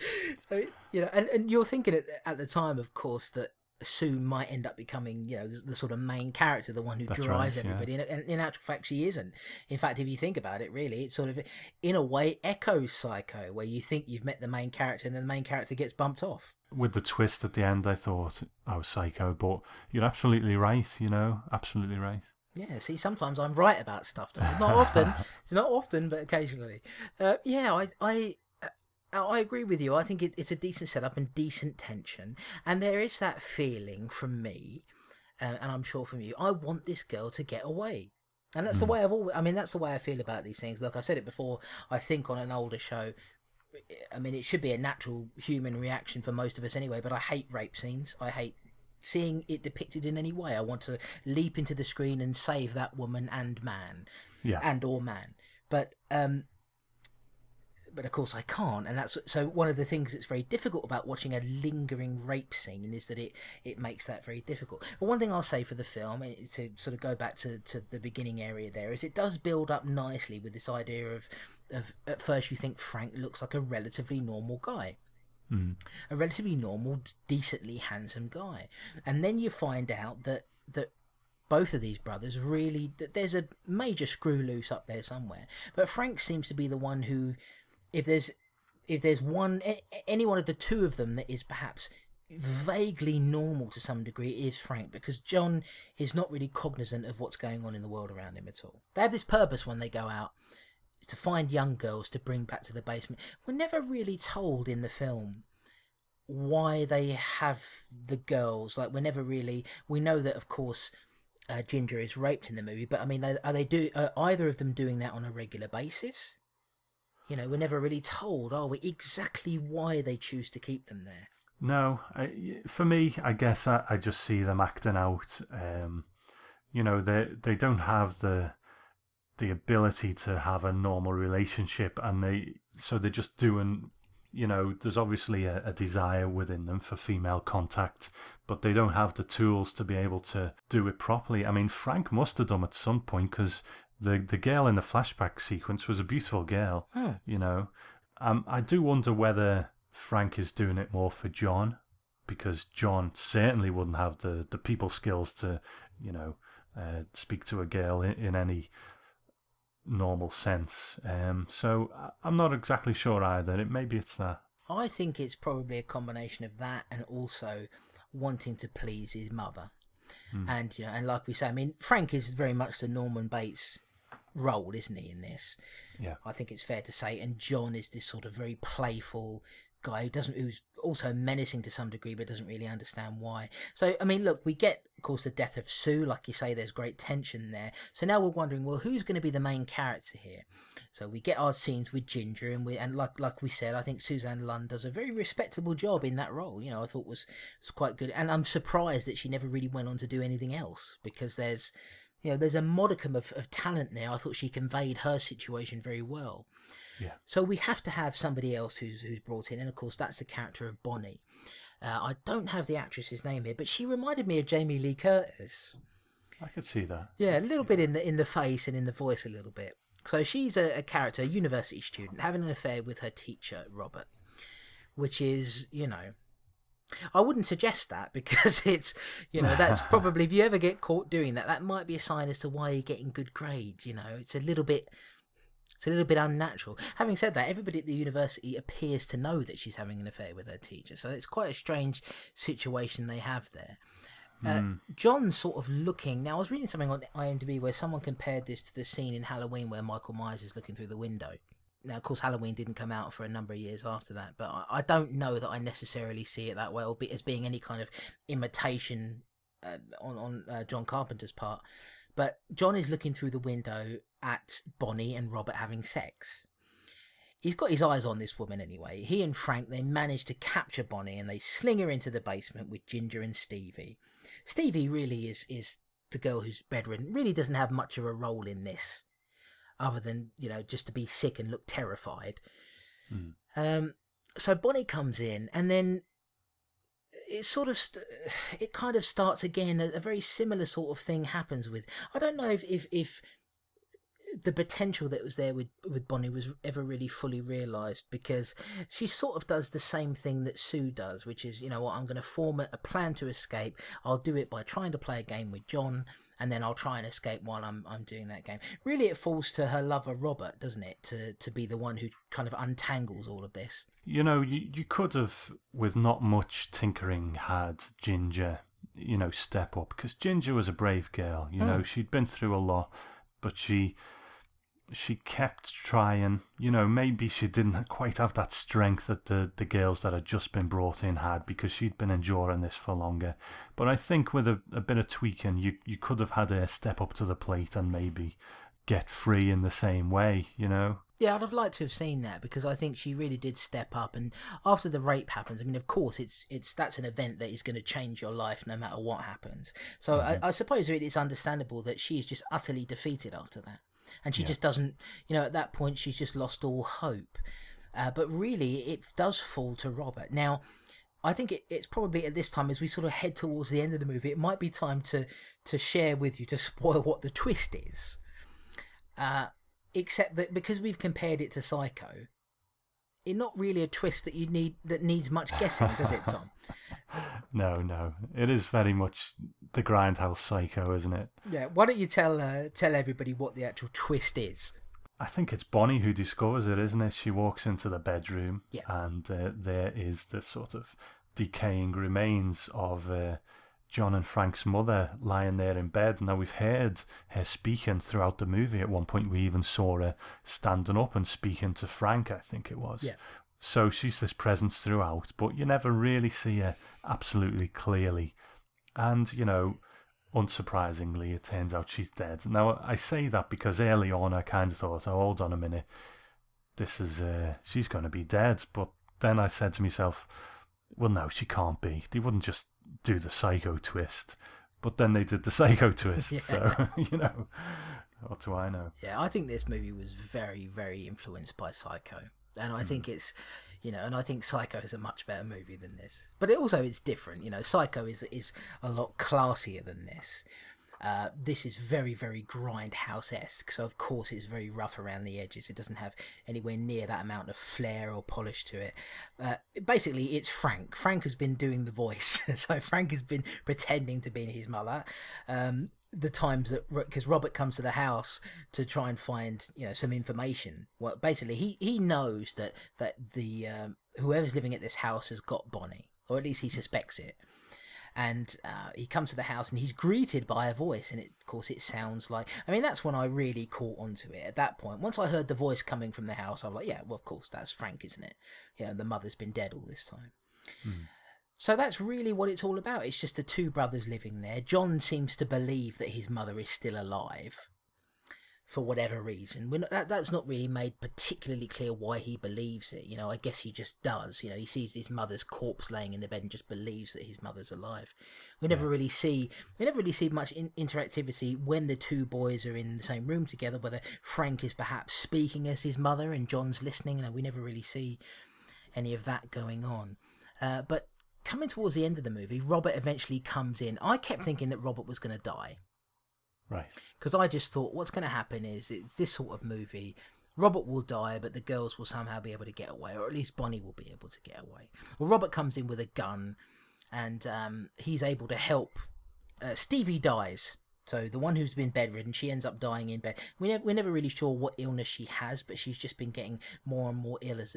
So, you know, and you're thinking at the time, of course, that Sue might end up becoming, you know, the sort of main character, the one who drives everybody. Yeah. And in actual fact, she isn't. In fact, if you think about it, really, it sort of, in a way, echoes Psycho, where you think you've met the main character and then the main character gets bumped off. With the twist at the end, I thought, oh, Psycho, but you're absolutely right, you know, absolutely right. Yeah, see, sometimes I'm right about stuff. Not often, not often, but occasionally. I agree with you. I think it's a decent setup and decent tension, and there is that feeling from me, and I'm sure from you. I want this girl to get away, and that's the way that's the way I feel about these things. Look, I've said it before. I think on an older show, I mean, it should be a natural human reaction for most of us anyway. But I hate rape scenes. I hate seeing it depicted in any way. I want to leap into the screen and save that woman and man, or man. But of course I can't, and that's so one of the things that's very difficult about watching a lingering rape scene is that it makes that very difficult. But one thing I'll say for the film, to sort of go back to the beginning area there, is it does build up nicely with this idea of at first you think Frank looks like a relatively normal guy. A relatively normal, decently handsome guy. And then you find out that both of these brothers really, that there's a major screw loose up there somewhere. But Frank seems to be the one who, if there's any one of the two of them that is perhaps vaguely normal to some degree, it is Frank, because John is not really cognizant of what's going on in the world around him at all. They have this purpose when they go out, to find young girls to bring back to the basement. We're never really told in the film why they have the girls. Like, we know that, of course, Ginger is raped in the movie, but I mean, are either of them doing that on a regular basis? You know, we're never really told, are we, exactly why they choose to keep them there. No, for me, I guess I just see them acting out. You know, they don't have the ability to have a normal relationship, and they're just doing, you know, there's obviously a desire within them for female contact, but they don't have the tools to be able to do it properly. I mean, Frank must have done at some point, because the girl in the flashback sequence was a beautiful girl, you know. I do wonder whether Frank is doing it more for John, because John certainly wouldn't have the people skills to, you know, speak to a girl in any normal sense. So I'm not exactly sure either. Maybe it's that. I think it's probably a combination of that and also wanting to please his mother. And, you know, and like we say, I mean, Frank is very much the Norman Bates role, isn't he, in this? Yeah, I think it's fair to say. And John is this sort of very playful guy who's also menacing to some degree, but doesn't really understand why. So, I mean, look, we get, of course, the death of Sue. Like you say, there's great tension there. So now we're wondering, well, who's going to be the main character here? So we get our scenes with Ginger, and like we said, I think Suzanne Lund does a very respectable job in that role. You know, I thought was quite good, and I'm surprised that she never really went on to do anything else, because there's a modicum of talent there. I thought she conveyed her situation very well. Yeah. So we have to have somebody else who's brought in, and of course that's the character of Bonnie. I don't have the actress's name here, but she reminded me of Jamie Lee Curtis. I could see that. Yeah, a little bit in the face and in the voice a little bit. So she's a character, a university student, having an affair with her teacher, Robert. which is, I wouldn't suggest that because it's, that's probably, if you ever get caught doing that, that might be a sign as to why you're getting good grades. It's a little bit unnatural. Having said that, everybody at the university appears to know that she's having an affair with her teacher, so it's quite a strange situation they have there. John's sort of looking. Now, I was reading something on IMDb where someone compared this to the scene in Halloween where Michael Myers is looking through the window. Now, of course, Halloween didn't come out for a number of years after that, but I don't know that I necessarily see it that way, or as being any kind of imitation on John Carpenter's part. But John is looking through the window at Bonnie and Robert having sex. He's got his eyes on this woman anyway. He and Frank, they manage to capture Bonnie and they sling her into the basement with Ginger and Stevie. Stevie really is the girl who's bedridden, really doesn't have much of a role in this, other than, just to be sick and look terrified. So Bonnie comes in, and then it sort of it kind of starts again. A very similar sort of thing happens with, I don't know if the potential that was there with Bonnie was ever really fully realised, because she sort of does the same thing that Sue does, which is, I'm going to form a plan to escape. I'll do it by trying to play a game with John, and then I'll try and escape while I'm doing that game. Really, it falls to her lover Robert, doesn't it, to be the one who kind of untangles all of this. You could have, with not much tinkering, had Ginger, step up, because Ginger was a brave girl. She'd been through a lot, but she kept trying. Maybe she didn't quite have that strength that the girls that had just been brought in had, because she'd been enduring this for longer. But I think with a bit of tweaking, you could have had her step up to the plate and maybe get free in the same way, Yeah, I'd have liked to have seen that, because I think she really did step up. And after the rape happens, I mean, of course, that's an event that is going to change your life no matter what happens. So I suppose it is understandable that she is just utterly defeated after that. And she just doesn't, at that point, she's just lost all hope. But really, it does fall to Robert. Now, I think it's probably at this time, as we sort of head towards the end of the movie, it might be time to share with you, to spoil what the twist is. Except that because we've compared it to Psycho, it's not really a twist that needs much guessing, does it, Tom? No. It is very much the Grindhouse Psycho, isn't it? Yeah. Why don't you tell everybody what the actual twist is? I think it's Bonnie who discovers it, isn't it? She walks into the bedroom, and there is the sort of decaying remains of John and Frank's mother lying there in bed. Now, we've heard her speaking throughout the movie. At one point, we even saw her standing up and speaking to Frank, I think it was. Yeah. So she's this presence throughout, but you never really see her absolutely clearly. And, unsurprisingly, it turns out she's dead. Now, I say that because early on I kind of thought, oh, hold on a minute, this is, she's going to be dead. But then I said to myself, well, no, she can't be. They wouldn't just do the Psycho twist. But then they did the Psycho twist, so, what do I know? Yeah, I think this movie was very, very influenced by Psycho. And I think it's, and I think Psycho is a much better movie than this. But it's different. Psycho is a lot classier than this. This is very, very Grindhouse-esque, so of course it's very rough around the edges. It doesn't have anywhere near that amount of flair or polish to it. Basically, it's Frank. Frank has been doing the voice, so Frank has been pretending to be his mother. The times that, because Robert comes to the house to try and find some information. Well, basically he knows that the whoever's living at this house has got Bonnie, or at least he suspects it. And he comes to the house and he's greeted by a voice, and of course it sounds like, that's when I really caught onto it. At that point, once I heard the voice coming from the house, I'm like, yeah, well, of course that's Frank, isn't it? The mother's been dead all this time. So that's really what it's all about. It's just the two brothers living there. John seems to believe that his mother is still alive, for whatever reason. That's not really made particularly clear why he believes it. I guess he just does. He sees his mother's corpse laying in the bed and just believes that his mother's alive. We never really see much interactivity when the two boys are in the same room together, whether Frank is perhaps speaking as his mother and John's listening. We never really see any of that going on. But coming towards the end of the movie, Robert eventually comes in. I kept thinking that Robert was going to die. Right. Because I just thought, what's going to happen is, it's this sort of movie, Robert will die, but the girls will somehow be able to get away, or at least Bonnie will be able to get away. Well, Robert comes in with a gun, and he's able to help. Stevie dies. So the one who's been bedridden, she ends up dying in bed. We're never really sure what illness she has, but she's just been getting more and more ill as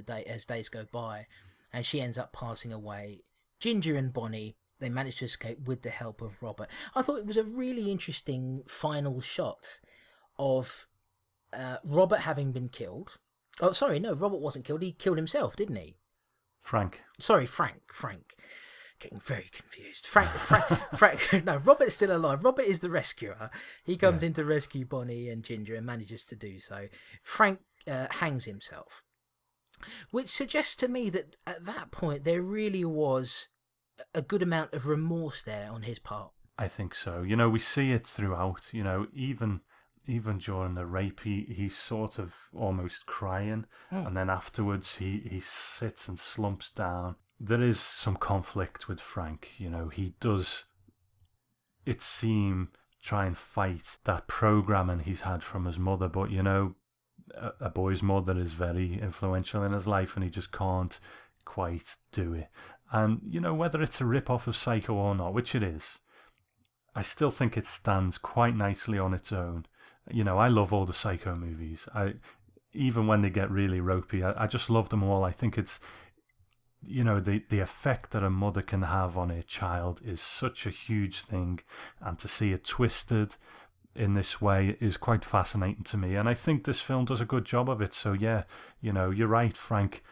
days go by, and she ends up passing away. Ginger and Bonnie, they manage to escape with the help of Robert. I thought it was a really interesting final shot of Robert having been killed. Oh, sorry, no, Robert wasn't killed. He killed himself, didn't he? Frank. Sorry, Frank. Getting very confused. Frank. No, Robert's still alive. Robert is the rescuer. He comes in to rescue Bonnie and Ginger and manages to do so. Frank hangs himself, which suggests to me that at that point there really was a good amount of remorse there on his part. I think so. You know, we see it throughout. You know, even during the rape, he's sort of almost crying, and then afterwards he sits and slumps down. There is some conflict with Frank. You know, he does, it seem, try and fight that programming he's had from his mother, but you know, a boy's mother is very influential in his life, and he just can't quite do it. And you know, whether it's a rip-off of Psycho or not, which it is, I still think it stands quite nicely on its own. You know, I love all the Psycho movies. Even when they get really ropey, I just love them all. I think it's, you know, the effect that a mother can have on a child is such a huge thing, and to see it twisted in this way is quite fascinating to me, and I think this film does a good job of it. So yeah, you know, you're right, Frank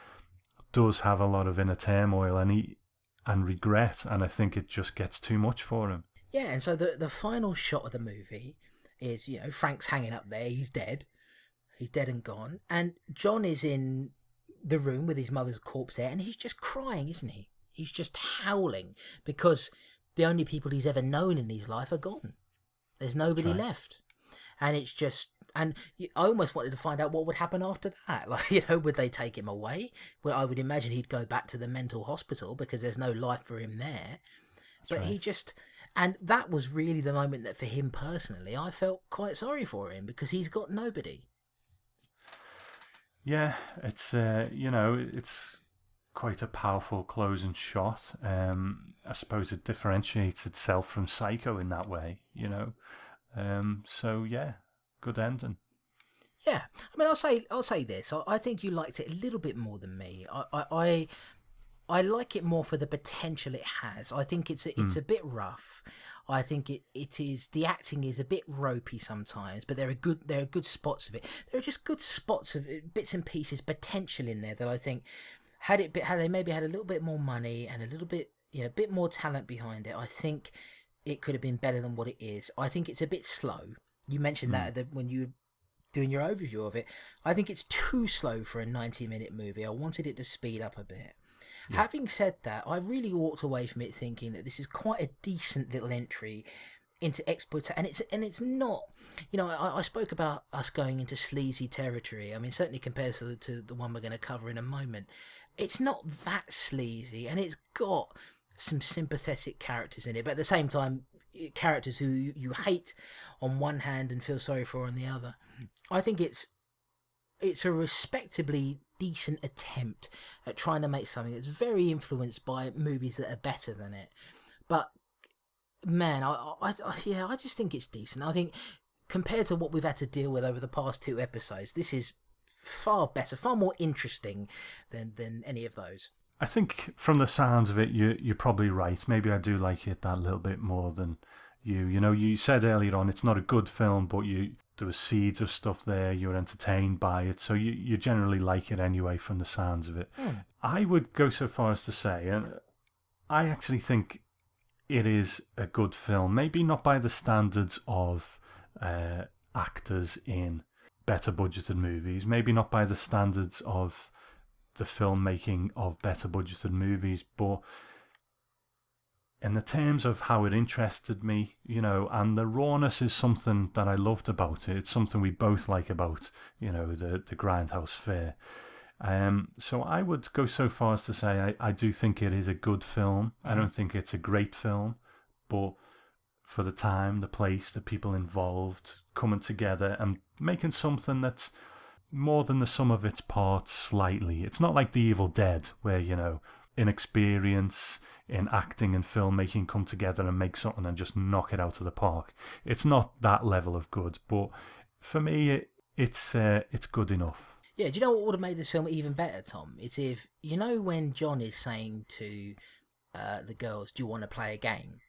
does have a lot of inner turmoil and regret, and I think it just gets too much for him. Yeah, and so the final shot of the movie is, you know, Frank's hanging up there, he's dead and gone, and John is in the room with his mother's corpse there, and he's just crying, isn't he? He's just howling because the only people he's ever known in his life are gone. There's nobody left, and it's just, and I almost wanted to find out what would happen after that. Like, you know, would they take him away? Well, I would imagine he'd go back to the mental hospital because there's no life for him there. But he just, and that was really the moment that for him personally, I felt quite sorry for him because he's got nobody. Yeah, it's you know, it's quite a powerful closing shot. I suppose it differentiates itself from Psycho in that way, you know. So yeah, good ending. Yeah, I mean, I'll say this. I think you liked it a little bit more than me. I like it more for the potential it has. I think it's a bit rough. I think it is, the acting is a bit ropey sometimes, but there are good spots of it. There are just good spots of it, bits and pieces, potential in there that I think had they maybe had a little bit more money and a little bit, you know, a bit more talent behind it, I think it could have been better than what it is. I think it's a bit slow. You mentioned that when you were doing your overview of it. I think it's too slow for a 90-minute movie. I wanted it to speed up a bit. Yeah. Having said that, I really walked away from it thinking that this is quite a decent little entry into exploitation, and it's not, you know, I spoke about us going into sleazy territory. I mean, certainly compared to the one we're going to cover in a moment, it's not that sleazy, and it's got some sympathetic characters in it, but at the same time, characters who you hate on one hand and feel sorry for on the other. I think it's a respectably decent attempt at trying to make something that's very influenced by movies that are better than it. But man, I just think it's decent. I think compared to what we've had to deal with over the past 2 episodes, this is far better, far more interesting than any of those. I think from the sounds of it, you're probably right. Maybe I do like it that little bit more than you. You know, you said earlier on it's not a good film, but there were seeds of stuff there. You were entertained by it, so you generally like it anyway from the sounds of it. I would go so far as to say, and I actually think it is a good film. Maybe not by the standards of actors in better budgeted movies. Maybe not by the standards of the filmmaking of better budgeted movies, but in the terms of how it interested me, you know, and the rawness is something that I loved about it. It's something we both like about, you know, the Grindhouse Fare. So I would go so far as to say I do think it is a good film. I don't think it's a great film, but for the time, the place, the people involved, coming together and making something that's, more than the sum of its parts slightly. It's not like The Evil Dead, where, you know, inexperience in acting and filmmaking come together and make something and just knock it out of the park. It's not that level of good, but for me, it's good enough. Yeah, do you know what would have made this film even better, Tom? It's if, you know, when John is saying to the girls, do you want to play a game?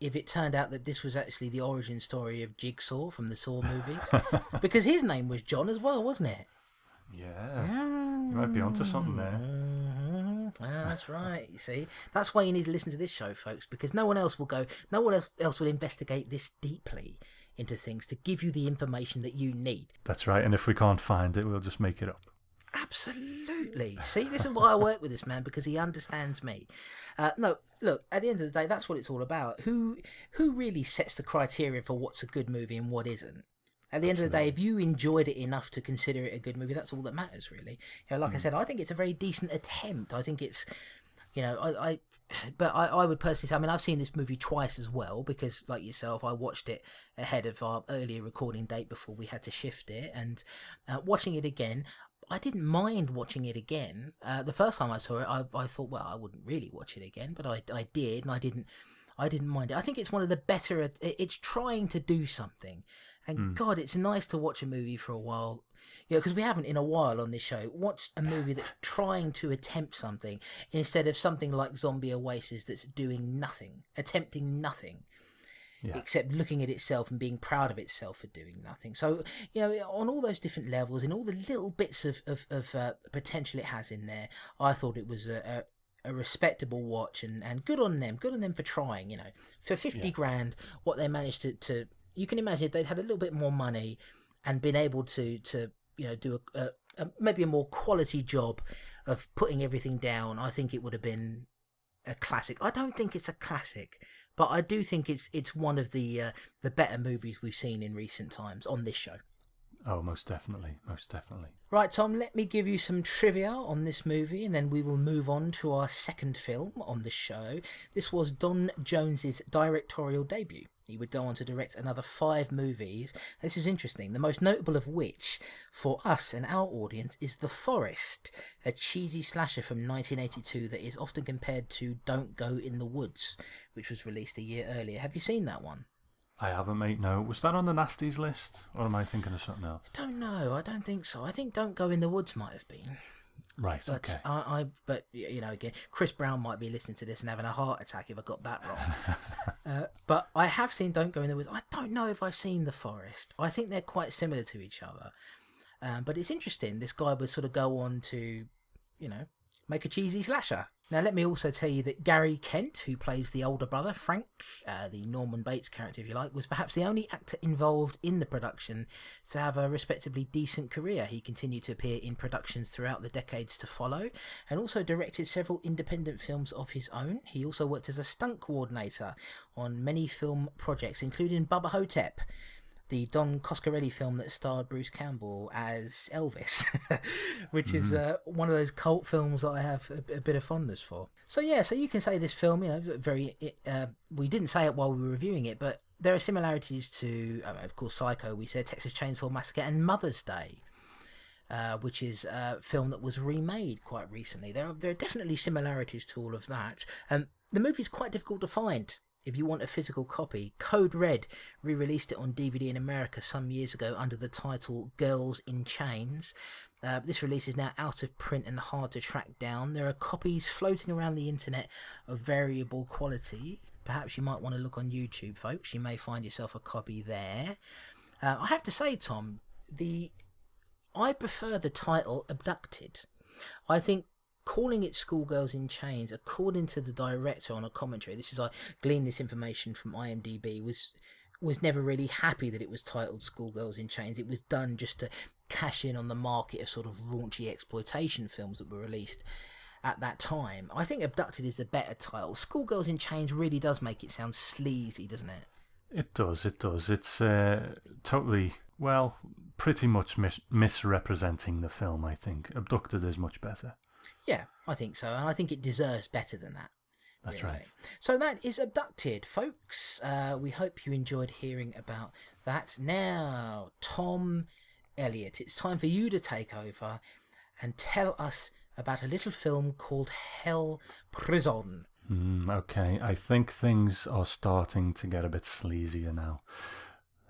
If it turned out that this was actually the origin story of Jigsaw from the Saw movies. Because his name was John as well, wasn't it? Yeah. You might be onto something there. That's right. You see, that's why you need to listen to this show, folks, because no one else will investigate this deeply into things to give you the information that you need. That's right. And if we can't find it, we'll just make it up. Absolutely. See, this is why I work with this man, because he understands me. No, look, at the end of the day, that's what it's all about. Who really sets the criteria for what's a good movie and what isn't? At the end of the day, if you enjoyed it enough to consider it a good movie, that's all that matters, really. You know, like I said, I think it's a very decent attempt. I think it's, you know, I would personally say, I mean, I've seen this movie twice as well, because, like yourself, I watched it ahead of our earlier recording date before we had to shift it, and watching it again, I didn't mind watching it again. The first time I saw it, I thought, well, I wouldn't really watch it again, but I did, and I didn't mind it. I think it's one of the better. It's trying to do something, and God, it's nice to watch a movie for a while. You know, because we haven't in a while on this show watched a movie that's trying to attempt something instead of something like Zombie Oasis that's doing nothing, attempting nothing. Yeah. Except looking at itself and being proud of itself for doing nothing. So, you know, on all those different levels, in all the little bits of potential it has in there, I thought it was a respectable watch, and good on them for trying. You know, for 50 grand, what they managed to you can imagine if they'd had a little bit more money and been able to you know, do a maybe a more quality job of putting everything down. I think it would have been a classic. I don't think it's a classic, but I do think it's one of the better movies we've seen in recent times on this show. Oh, most definitely, most definitely. Right, Tom, let me give you some trivia on this movie, and then we will move on to our second film on the show. This was Don Jones's directorial debut. He would go on to direct another 5 movies. This is interesting, the most notable of which, for us and our audience, is The Forest, a cheesy slasher from 1982 that is often compared to Don't Go in the Woods, which was released a year earlier. Have you seen that one? I haven't, mate, no. Was that on the Nasties list, or am I thinking of something else? I don't know, I don't think so. I think Don't Go in the Woods might have been. Right, but okay. But, you know, again, Chris Brown might be listening to this and having a heart attack if I got that wrong. But I have seen Don't Go in the Woods. I don't know if I've seen The Forest. I think they're quite similar to each other. But it's interesting. This guy would sort of go on to, you know, make a cheesy slasher. Now, let me also tell you that Gary Kent, who plays the older brother, Frank, the Norman Bates character, if you like, was perhaps the only actor involved in the production to have a respectably decent career. He continued to appear in productions throughout the decades to follow, and also directed several independent films of his own. He also worked as a stunt coordinator on many film projects, including Bubba Hotep, the Don Coscarelli film that starred Bruce Campbell as Elvis, which is one of those cult films that I have a bit of fondness for. So yeah, so you can say this film, you know, very. We didn't say it while we were reviewing it, but there are similarities to, of course, Psycho. We said Texas Chainsaw Massacre and Mother's Day, which is a film that was remade quite recently. There are definitely similarities to all of that. The movie's quite difficult to find. If you want a physical copy, Code Red re-released it on DVD in America some years ago under the title Girls in Chains. This release is now out of print and hard to track down. There are copies floating around the internet of variable quality. Perhaps you might want to look on YouTube, folks. You may find yourself a copy there. I have to say, Tom, I prefer the title Abducted. I think calling it Schoolgirls in Chains, according to the director on a commentary, I gleaned this information from IMDb, was never really happy that it was titled Schoolgirls in Chains. It was done just to cash in on the market of sort of raunchy exploitation films that were released at that time. I think Abducted is a better title. Schoolgirls in Chains really does make it sound sleazy, doesn't it? It does. It's totally, well, pretty much misrepresenting the film, I think. Abducted is much better. Yeah, I think so, and I think it deserves better than that. That's really. right. So that is Abducted, folks. We hope you enjoyed hearing about that. Now, Tom, Elliot, it's time for you to take over and tell us about a little film called Hell Prison. Okay, I think things are starting to get a bit sleazier now.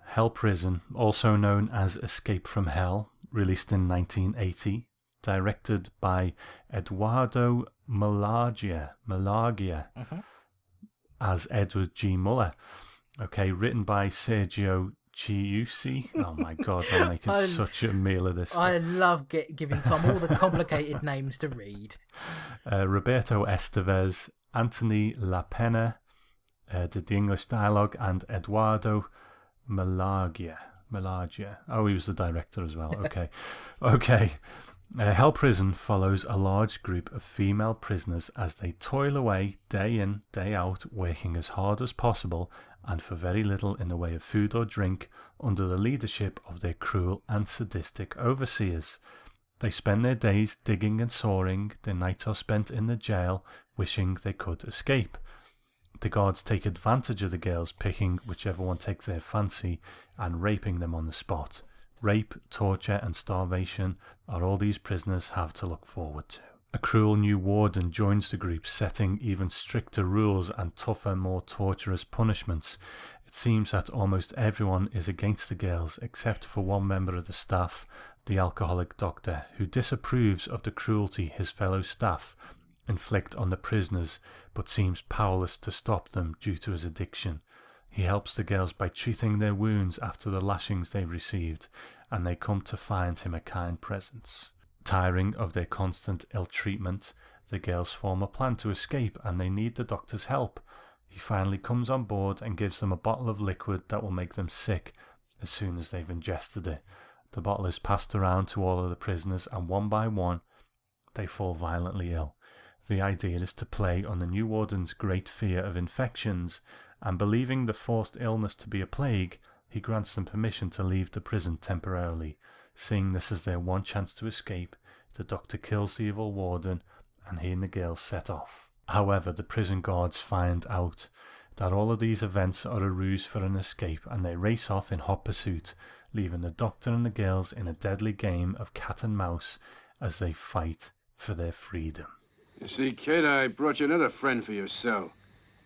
Hell Prison, also known as Escape from Hell, released in 1980, directed by Eduardo Malagia as Edward G. Muller. Okay, written by Sergio Chiusi. Oh my god, I'm making such a meal of this stuff. I love giving Tom all the complicated names to read. Roberto Estevez, Anthony LaPena did the English dialogue, and Eduardo Malagia. Oh, he was the director as well. Okay. Hell Prison follows a large group of female prisoners as they toil away day in, day out, working as hard as possible and for very little in the way of food or drink under the leadership of their cruel and sadistic overseers. They spend their days digging and sawing, their nights are spent in the jail, wishing they could escape. The guards take advantage of the girls, picking whichever one takes their fancy and raping them on the spot. Rape, torture and starvation are all these prisoners have to look forward to. A cruel new warden joins the group, setting even stricter rules and tougher, more torturous punishments. It seems that almost everyone is against the girls except for one member of the staff, the alcoholic doctor, who disapproves of the cruelty his fellow staff inflict on the prisoners but seems powerless to stop them due to his addiction. He helps the girls by treating their wounds after the lashings they've received, and they come to find him a kind presence. Tiring of their constant ill-treatment, the girls form a plan to escape and they need the doctor's help. He finally comes on board and gives them a bottle of liquid that will make them sick as soon as they've ingested it. The bottle is passed around to all of the prisoners, and one by one they fall violently ill. The idea is to play on the new warden's great fear of infections, and believing the forced illness to be a plague, he grants them permission to leave the prison temporarily. Seeing this as their one chance to escape, the doctor kills the evil warden, and he and the girls set off. However, the prison guards find out that all of these events are a ruse for an escape, and they race off in hot pursuit, leaving the doctor and the girls in a deadly game of cat and mouse as they fight for their freedom. You see, kid, I brought you another friend for your cell.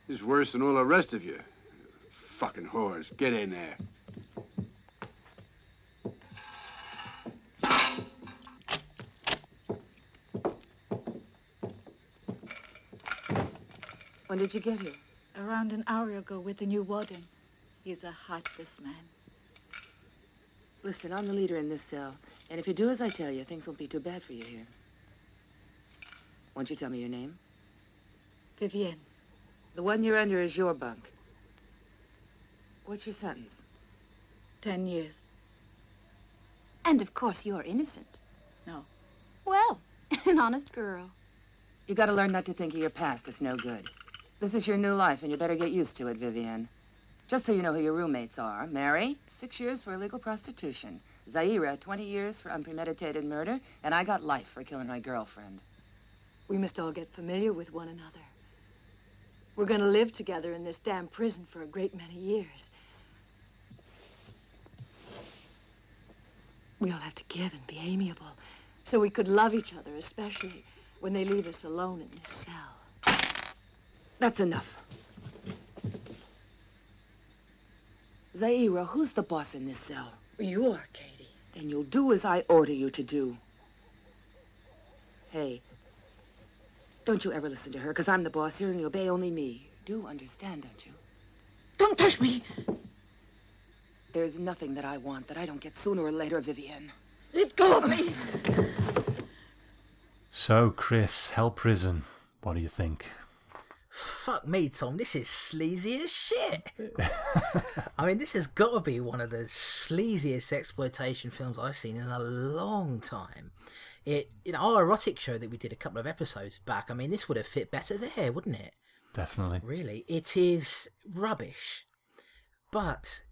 He's worse than all the rest of you. Fucking whores. Get in there. When did you get here? Around an hour ago with the new warden. He's a heartless man. Listen, I'm the leader in this cell. And if you do as I tell you, things won't be too bad for you here. Won't you tell me your name? Vivienne. The one you're under is your bunk. What's your sentence? 10 years. And of course you're innocent. No. Well, an honest girl. You gotta learn not to think of your past. It's no good. This is your new life, and you better get used to it, Vivienne. Just so you know who your roommates are. Mary, 6 years for illegal prostitution. Zaira, 20 years for unpremeditated murder. And I got life for killing my girlfriend. We must all get familiar with one another. We're going to live together in this damn prison for a great many years. We all have to give and be amiable, so we could love each other, especially when they leave us alone in this cell. That's enough. Zaira, who's the boss in this cell? You are, Katie. Then you'll do as I order you to do. Hey, don't you ever listen to her, because I'm the boss here and you obey only me. You do understand, don't you? Don't touch me! There's nothing that I want that I don't get sooner or later, Vivienne. Let go of me! So, Chris, Hell Prison, what do you think? Fuck me, Tom, this is sleazy as shit. I mean, this has got to be one of the sleaziest exploitation films I've seen in a long time. In our erotic show that we did a couple of episodes back, I mean, this would have fit better there, wouldn't it? Definitely. Really, it is rubbish, but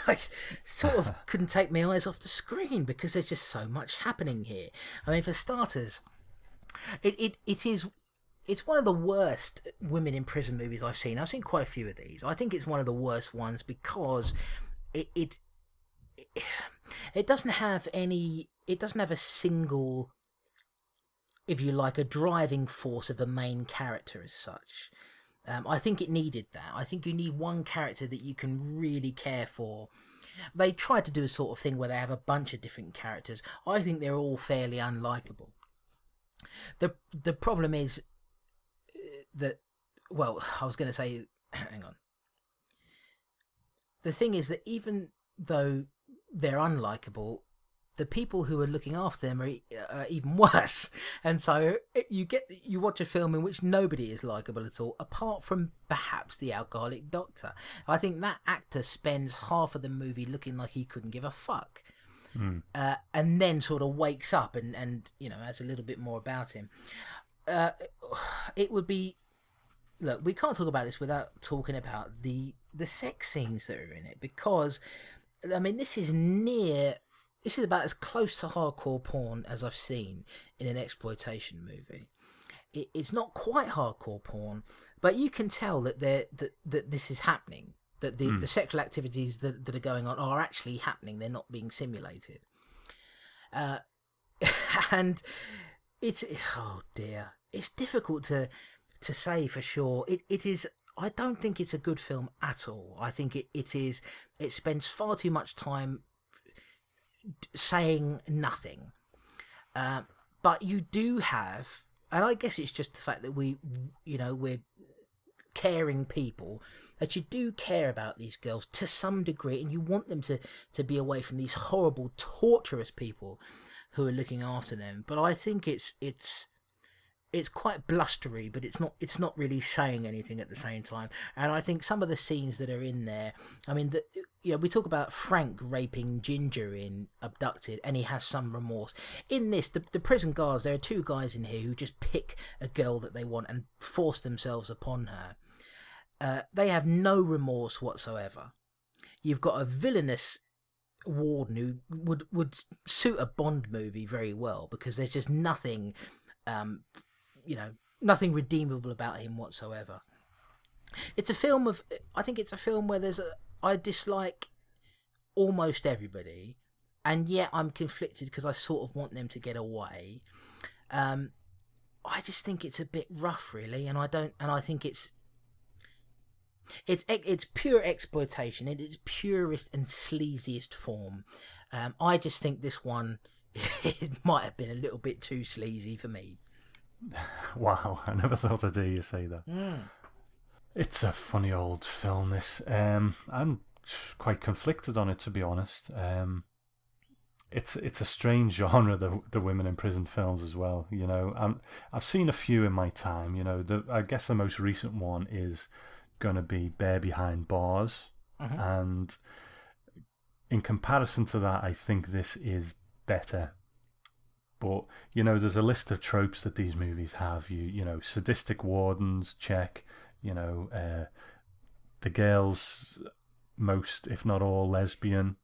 I sort of couldn't take my eyes off the screen because there's just so much happening here. I mean, for starters, it's one of the worst women in prison movies I've seen. I've seen quite a few of these. I think it's one of the worst ones because it it doesn't have any. It doesn't have a single, if you like, a driving force of a main character as such. I think it needed that. I think you need one character that you can really care for. They tried to do a sort of thing where they have a bunch of different characters. I think they're all fairly unlikable. The problem is that, well, I was going to say, hang on. The thing is that even though they're unlikable, the people who are looking after them are even worse. And so you watch a film in which nobody is likable at all, apart from perhaps the alcoholic doctor. I think that actor spends half of the movie looking like he couldn't give a fuck. And then sort of wakes up and has a little bit more about him. It would be... Look, we can't talk about this without talking about the sex scenes that are in it, because, I mean, this is about as close to hardcore porn as I've seen in an exploitation movie. It's not quite hardcore porn, but you can tell that that this is happening, that the sexual activities that are going on are actually happening. They're not being simulated. And it's, oh dear, it's difficult to say for sure. It is. I don't think it's a good film at all. I think it spends far too much time saying nothing. But you do have, and I guess it's just the fact that we're caring people, that you do care about these girls to some degree, and you want them to be away from these horrible, torturous people who are looking after them. But I think it's quite blustery, but it's not really saying anything at the same time. And I think some of the scenes that are in there, I mean, we talk about Frank raping Ginger in Abducted, and he has some remorse. In this, the prison guards, there are two guys in here who just pick a girl that they want and force themselves upon her. They have no remorse whatsoever. You've got a villainous warden who would suit a Bond movie very well, because there's just nothing... nothing redeemable about him whatsoever. It's a film where I dislike almost everybody, and yet I'm conflicted because I sort of want them to get away. I just think it's a bit rough, really, and I think it's pure exploitation in its purest and sleaziest form. I just think this one it might have been a little bit too sleazy for me. Wow, I never thought I'd hear you say that. It's a funny old film, this. I'm quite conflicted on it, to be honest. It's a strange genre, the women in prison films as well. I've seen a few in my time. I guess the most recent one is going to be Bear Behind Bars, and in comparison to that, I think this is better. But, there's a list of tropes that these movies have. Sadistic wardens, check. The girls, most, if not all, lesbian,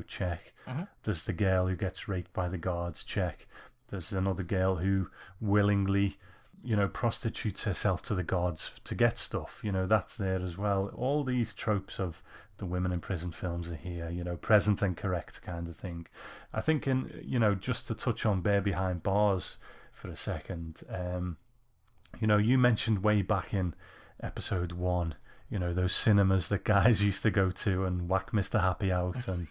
check. There's the girl who gets raped by the guards, check. There's another girl who willingly, prostitutes herself to the guards to get stuff. That's there as well. All these tropes of the women in prison films are here, present and correct kind of thing. I think just to touch on Bear Behind Bars for a second, you mentioned way back in episode 1, those cinemas that guys used to go to and whack Mr. Happy out and,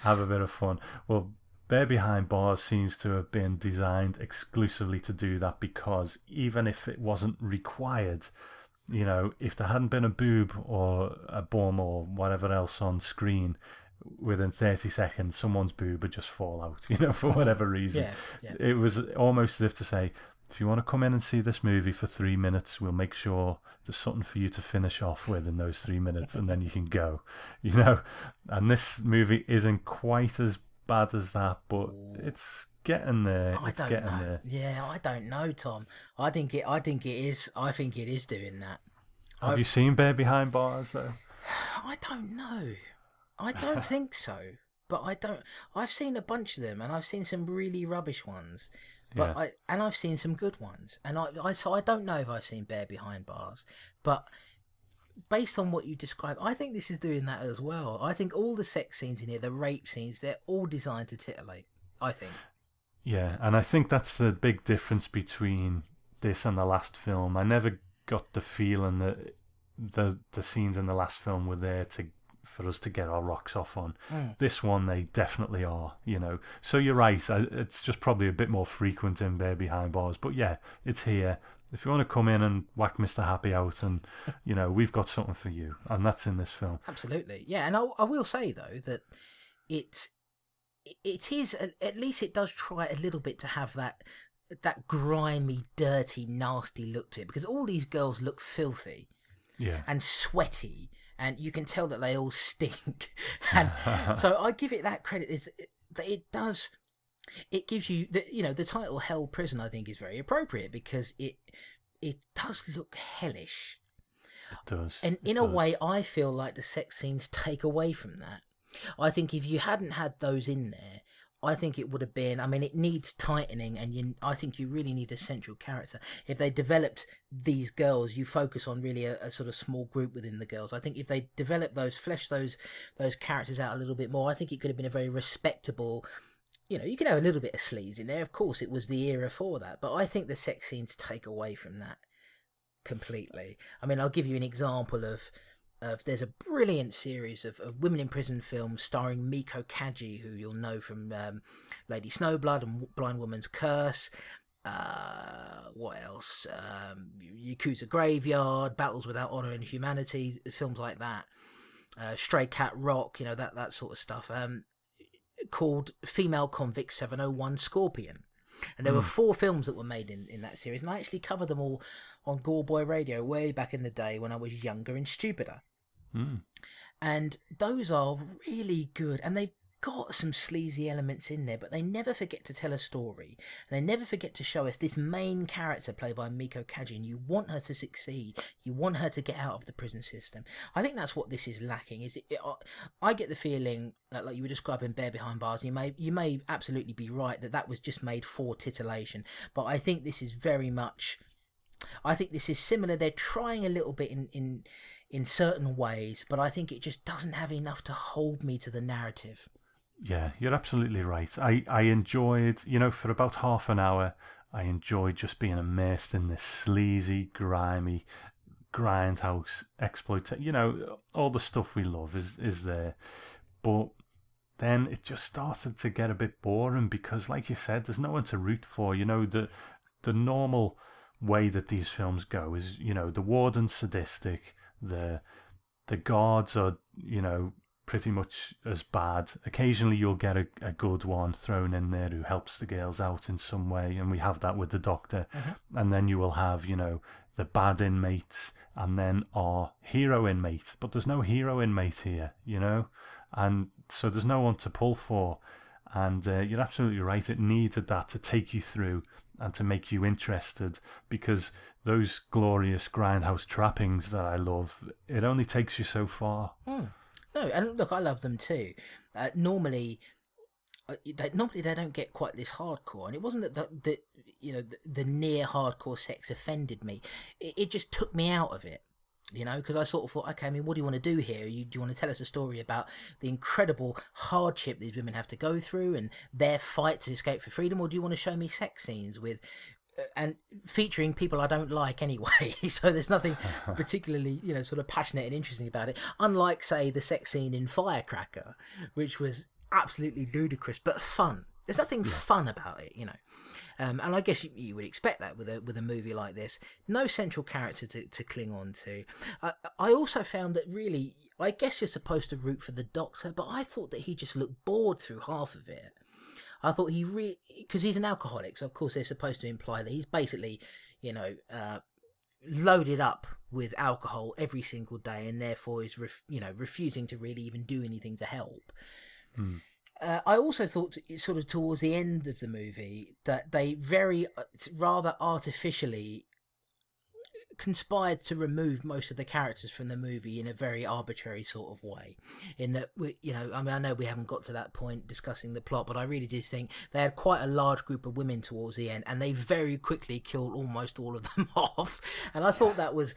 have a bit of fun. Well, Bear Behind Bars seems to have been designed exclusively to do that, because even if it wasn't required, if there hadn't been a boob or a bum or whatever else on screen, within 30 seconds someone's boob would just fall out, for whatever reason. It was almost as if to say, if you want to come in and see this movie for 3 minutes, we'll make sure there's something for you to finish off with in those 3 minutes, and then you can go, and this movie isn't quite as bad as that, but it's getting there. It's getting there. Yeah, I don't know, Tom. I think it is doing that. Have you seen Bear Behind Bars though? I don't know. I don't think so. But I've seen a bunch of them, and I've seen some really rubbish ones. But I've seen some good ones. And so I don't know if I've seen Bear Behind Bars. But based on what you described, I think this is doing that as well. I think all the sex scenes in here, the rape scenes, they're all designed to titillate, I think. Yeah, and I think that's the big difference between this and the last film. I never got the feeling that the scenes in the last film were there for us to get our rocks off on. This one, they definitely are, you know. So you're right, it's just probably a bit more frequent in Bear Behind Bars. But yeah, it's here. If you want to come in and whack Mr. Happy out, and, you know, we've got something for you. And that's in this film. Absolutely. Yeah, and I will say, though, that it is, at least it does try a little bit to have that grimy, dirty, nasty look to it. Because all these girls look filthy. Yeah. And sweaty. And you can tell that they all stink. And so I give it that credit. That it gives you the title Hell Prison, I think, is very appropriate because it does look hellish. It does. And in a way, I feel like the sex scenes take away from that. I think if you hadn't had those in there, I think it would have been, I mean, it needs tightening, and I think you really need a central character. If they developed these girls, you focus on really a sort of small group within the girls. I think if they develop flesh those characters out a little bit more, I think it could have been a very respectable, you could have a little bit of sleaze in there. Of course, it was the era for that, but I think the sex scenes take away from that completely. I mean, I'll give you an example of there's a brilliant series of women in prison films starring Miko Kaji, who you'll know from Lady Snowblood and Blind Woman's Curse. What else? Yakuza Graveyard, Battles Without Honor and Humanity, films like that. Stray Cat Rock, that sort of stuff. Called Female Convict 701 Scorpion. And there were 4 films that were made in that series, and I actually covered them all on Gore Boy Radio way back in the day when I was younger and stupider. And those are really good, and they've got some sleazy elements in there, but they never forget to tell a story, and they never forget to show us this main character played by Miko Kaji, and you want her to succeed, you want her to get out of the prison system. I think that's what this is lacking. I get the feeling that, like you were describing Bear Behind Bars, you may absolutely be right that was just made for titillation, but I think this is very much, I think this is similar. They're trying a little bit in certain ways, but I think it just doesn't have enough to hold me to the narrative. Yeah, you're absolutely right. I enjoyed, for about half an hour, I enjoyed just being immersed in this sleazy, grimy, grindhouse exploit. All the stuff we love is there. But then it just started to get a bit boring because, like you said, there's no one to root for. The normal way that these films go is, the warden's sadistic, the guards are, pretty much as bad. Occasionally you'll get a good one thrown in there who helps the girls out in some way, and we have that with the doctor. And then you will have, the bad inmates and then our hero inmate, but there's no hero inmate here, and so there's no one to pull for. And you're absolutely right, it needed that to take you through and to make you interested, because those glorious grindhouse trappings that I love, it only takes you so far. No, and look, I love them too. Normally they don't get quite this hardcore, and it wasn't that the near hardcore sex offended me. It just took me out of it, because I sort of thought, okay, I mean, what do you want to do here? Do you want to tell us a story about the incredible hardship these women have to go through and their fight to escape for freedom, or do you want to show me sex scenes with and featuring people I don't like anyway? So there's nothing particularly, sort of passionate and interesting about it. Unlike, say, the sex scene in Firecracker, which was absolutely ludicrous but fun. There's nothing fun about it, and I guess you would expect that with a movie like this. No central character to cling on to. I also found that really, I guess you're supposed to root for the doctor, but I thought that he just looked bored through half of it. I thought because he's an alcoholic, so of course they're supposed to imply that he's basically, loaded up with alcohol every single day, and therefore is refusing to really even do anything to help. I also thought, sort of towards the end of the movie, that they rather artificially conspired to remove most of the characters from the movie in a very arbitrary sort of way. In that, I know we haven't got to that point discussing the plot, but I really did think they had quite a large group of women towards the end, and they very quickly killed almost all of them off. And I thought that was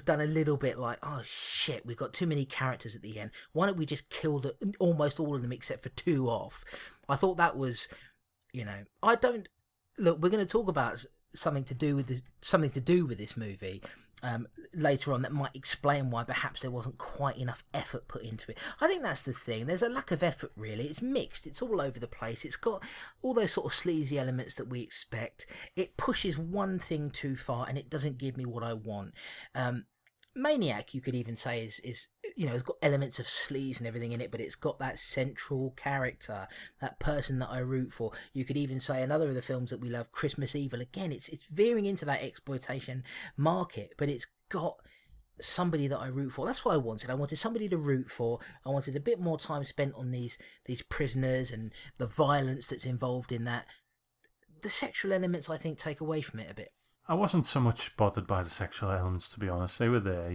done a little bit like, oh shit, we've got too many characters at the end. Why don't we just kill almost all of them except for 2 off? I thought that was, I don't look. We're going to talk about something to do with this movie later on that might explain why perhaps there wasn't quite enough effort put into it. I think that's the thing. There's a lack of effort, really. It's mixed. It's all over the place. It's got all those sort of sleazy elements that we expect. It pushes one thing too far, and it doesn't give me what I want. Maniac, you could even say, is it's got elements of sleaze and everything in it, but it's got that central character, that person that I root for. You could even say another of the films that we love, Christmas Evil. Again, it's veering into that exploitation market, but it's got somebody that I root for. That's what I wanted. I wanted somebody to root for. I wanted a bit more time spent on these prisoners and the violence that's involved in that. The sexual elements, I think, take away from it a bit. I wasn't so much bothered by the sexual elements, to be honest. They were there,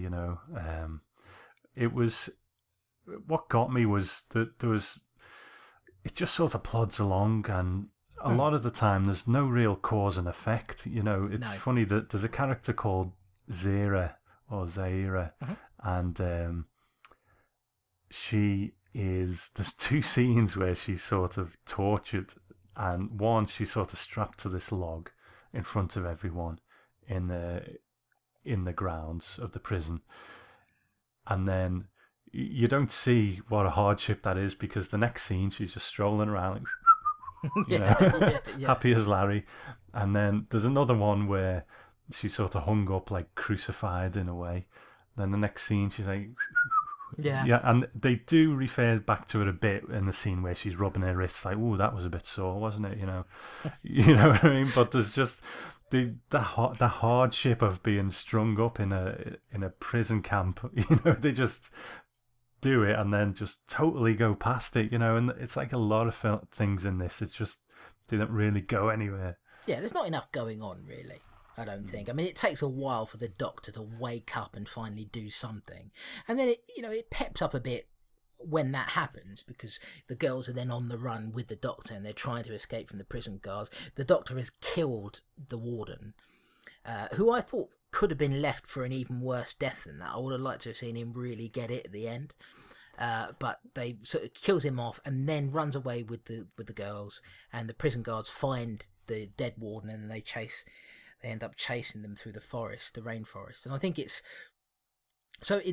It was... What got me was that it just sort of plods along, and a lot of the time there's no real cause and effect. It's funny that there's a character called Zaira, and there's 2 scenes where she's sort of tortured, and one, she's sort of strapped to this log in front of everyone in the grounds of the prison, and then you don't see what a hardship that is, because the next scene she's just strolling around like, happy as Larry. And then there's another one where she's sort of hung up, like crucified in a way. Then the next scene she's like and they do refer back to it a bit in the scene where she's rubbing her wrists, like, oh, that was a bit sore, wasn't it? You know what I mean? But there's just the hardship of being strung up in a prison camp. They just do it and then just totally go past it. And it's like a lot of things in this. It's just they don't really go anywhere. Yeah, there's not enough going on, really. I don't think. I mean, it takes a while for the Doctor to wake up and finally do something, and then it peps up a bit when that happens, because the girls are then on the run with the Doctor and they're trying to escape from the prison guards. The Doctor has killed the warden, who I thought could have been left for an even worse death than that. I would have liked to have seen him really get it at the end, but they sort of kills him off and then runs away with the girls, and the prison guards find the dead warden, and they end up chasing them through the rainforest. And I think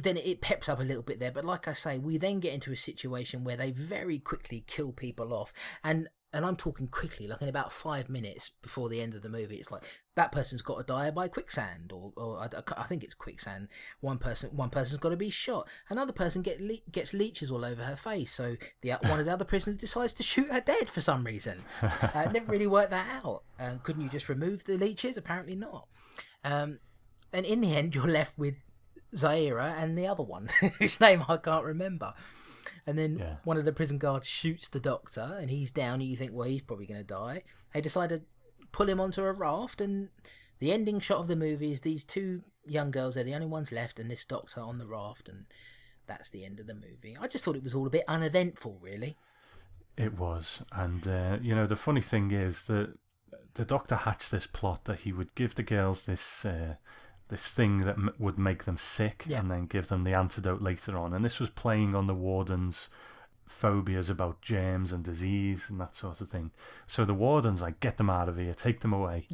then it peps up a little bit there. But like I say, we then get into a situation where they very quickly kill people off. And I'm talking quickly, like in about 5 minutes before the end of the movie. It's like, that person's got to die by quicksand, or I think it's quicksand. One person's got to be shot. Another person gets leeches all over her face. So one of the other prisoners decides to shoot her dead for some reason. Never really worked that out. Couldn't you just remove the leeches? Apparently not. And in the end, you're left with Zaira and the other one, whose name I can't remember. And then one of the prison guards shoots the Doctor, and he's down, and you think, well, he's probably going to die. They decide to pull him onto a raft, and the ending shot of the movie is these 2 young girls. They're the only ones left, and this Doctor on the raft, and that's the end of the movie. I just thought it was all a bit uneventful, really. It was. And, the funny thing is that the Doctor hatched this plot that he would give the girls this thing that would make them sick, and then give them the antidote later on. And this was playing on the warden's phobias about germs and disease and that sort of thing. So the warden's like, get them out of here, take them away.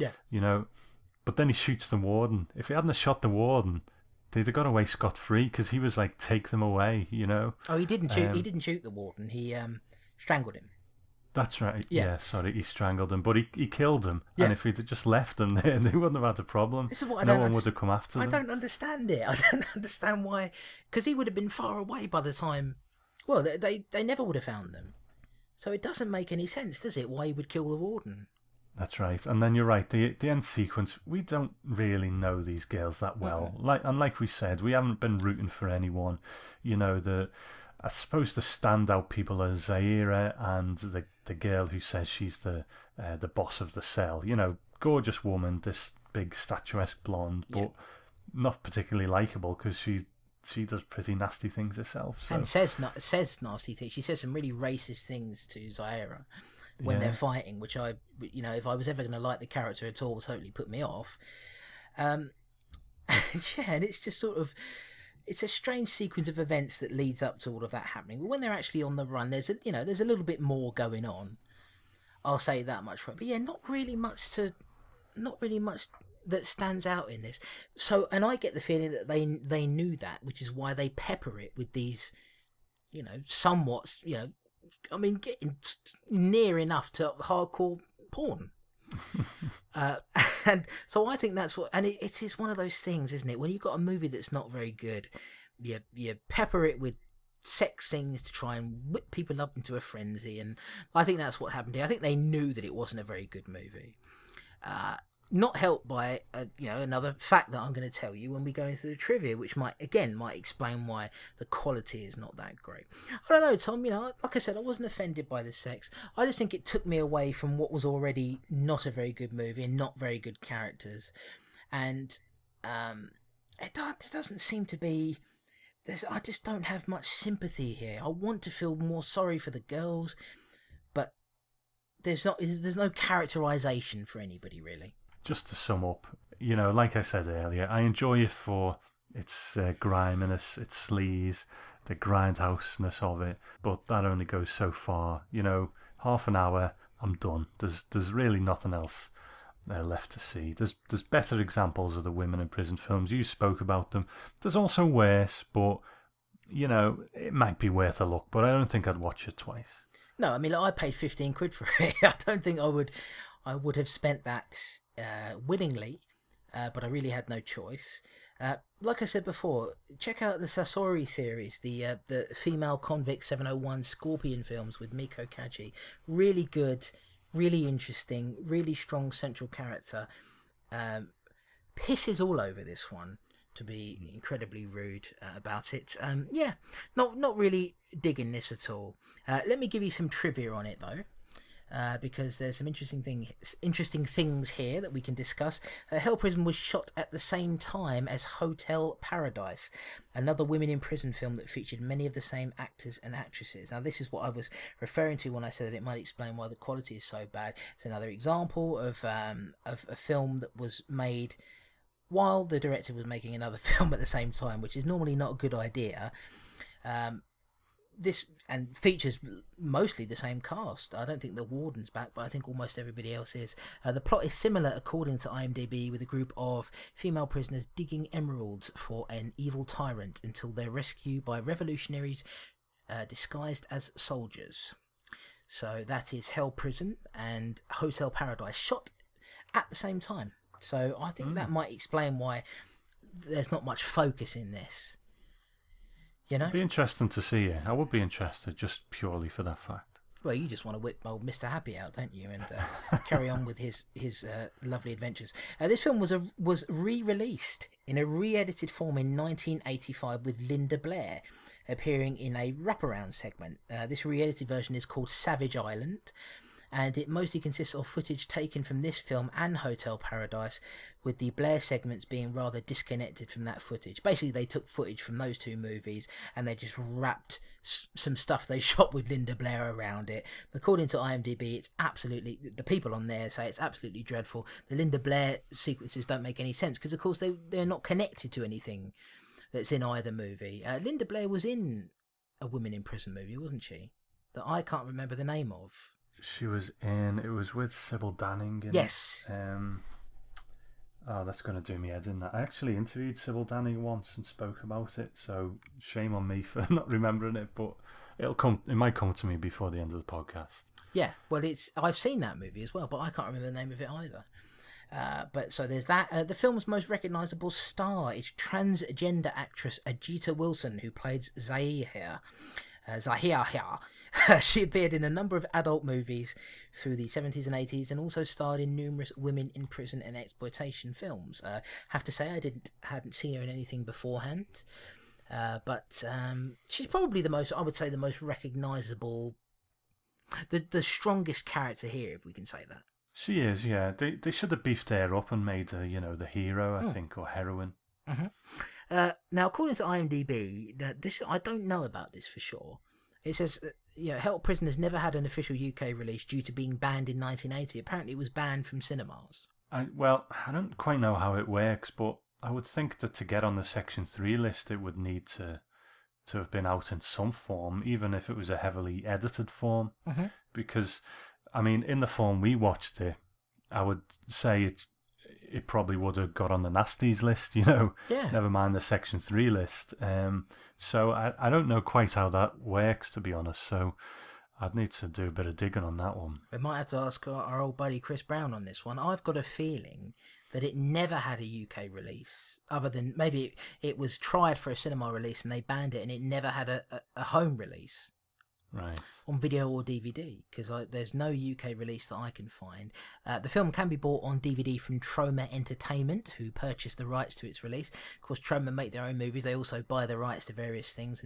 But then he shoots the warden. If he hadn't have shot the warden, they'd have got away scot-free, because he was like, take them away, Oh, he didn't shoot. He didn't shoot the warden. He strangled him. That's right. Yeah, sorry, he strangled him, but he killed him. Yeah. And if he'd just left them there, they wouldn't have had a problem. This is what no one would have come after them. I don't understand it. I don't understand why, because he would have been far away by the time. Well, they never would have found them, so it doesn't make any sense, does it? Why he would kill the warden? That's right. And then you're right. The end sequence, we don't really know these girls that well. Like we said, we haven't been rooting for anyone. I suppose the standout people are Zaira and the girl who says she's the boss of the cell. Gorgeous woman, this big statuesque blonde, but not particularly likable because she does pretty nasty things herself. So. And says nasty things. She says some really racist things to Zaira when they're fighting, which if I was ever going to like the character at all, totally put me off. And it's just sort of, it's a strange sequence of events that leads up to all of that happening. But when they're actually on the run, there's a little bit more going on. I'll say that much for it. But yeah, not really much that stands out in this. So, and I get the feeling that they knew that, which is why they pepper it with these, somewhat, getting near enough to hardcore porn. And so I think that's what, and it is one of those things, isn't it? When you've got a movie that's not very good, you pepper it with sex things to try and whip people up into a frenzy, and I think that's what happened here. I think they knew that it wasn't a very good movie. Not helped by another fact that I'm going to tell you when we go into the trivia, which might explain why the quality is not that great. I don't know, Tom. Like I said, I wasn't offended by the sex. I just think it took me away from what was already not a very good movie and not very good characters, and it doesn't seem to be. I just don't have much sympathy here. I want to feel more sorry for the girls, but there's no characterization for anybody really. Just to sum up, like I said earlier, I enjoy it for its griminess, its sleaze, the grindhouseness of it, but that only goes so far. Half an hour, I'm done. There's really nothing else left to see. There's better examples of the women in prison films. You spoke about them. There's also worse, but it might be worth a look. But I don't think I'd watch it twice. No, I mean, I paid £15 for it. I don't think I would have spent that willingly, but I really had no choice. Like I said before, check out the Sasori series, the female convict 701 Scorpion films with Miko Kaji. Really good, really interesting, really strong central character. Pisses all over this one, to be incredibly rude about it. Not really digging this at all. Let me give you some trivia on it though. Because there's some interesting things here that we can discuss. Hell Prison was shot at the same time as Hotel Paradise, another women in prison film that featured many of the same actors and actresses. Now, this is what I was referring to when I said that it might explain why the quality is so bad. It's another example of a film that was made while the director was making another film at the same time, which is normally not a good idea. This and features mostly the same cast. I don't think the warden's back, but I think almost everybody else is. The plot is similar according to IMDb, with a group of female prisoners digging emeralds for an evil tyrant until they're rescued by revolutionaries disguised as soldiers. So that is Hell Prison and Hotel Paradise, shot at the same time. So I think that might explain why there's not much focus in this. It'd be interesting to see it. I would be interested just purely for that fact. Well, you just want to whip old Mr. Happy out, don't you, and carry on with his lovely adventures. This film was re-released in a re-edited form in 1985 with Linda Blair appearing in a wraparound segment. This re-edited version is called Savage Island, and it mostly consists of footage taken from this film and Hotel Paradise, with the Blair segments being rather disconnected from that footage. Basically, they took footage from those two movies and they just wrapped some stuff they shot with Linda Blair around it. According to IMDb, it's absolutely, the people on there say it's absolutely dreadful. The Linda Blair sequences don't make any sense because, of course, they're not connected to anything that's in either movie. Linda Blair was in a Women in Prison movie, wasn't she? That I can't remember the name of. She was in. It was with Sybil Danning. Yes. That's going to do me head in. I actually interviewed Sybil Danning once and spoke about it. So shame on me for not remembering it, but it might come to me before the end of the podcast. Yeah. Well, I've seen that movie as well, but I can't remember the name of it either. But so there's that. The film's most recognisable star is transgender actress Ajita Wilson, who played Zahir here. She appeared in a number of adult movies through the 70s and 80s and also starred in numerous women in prison and exploitation films. Have to say I hadn't seen her in anything beforehand, but she's probably the most recognisable, the strongest character here, if we can say that. She is, yeah. They should have beefed her up and made her, the hero, I think, or heroine. Now, according to IMDb, this I don't know about this for sure. It says, Hell Prison has never had an official UK release due to being banned in 1980. Apparently, it was banned from cinemas. I don't quite know how it works, but I would think that to get on the Section 3 list, it would need to have been out in some form, even if it was a heavily edited form. Because, I mean, in the form we watched it, I would say it probably would have got on the nasties list, never mind the Section 3 list. So I don't know quite how that works, to be honest, so I'd need to do a bit of digging on that one. We might have to ask our old buddy Chris Brown on this one. I've got a feeling that it never had a UK release, other than maybe it was tried for a cinema release and they banned it, and it never had a home release. Right. On video or DVD, because there's no UK release that I can find. The film can be bought on DVD from Troma Entertainment, who purchased the rights to its release. Of course, Troma make their own movies. They also buy the rights to various things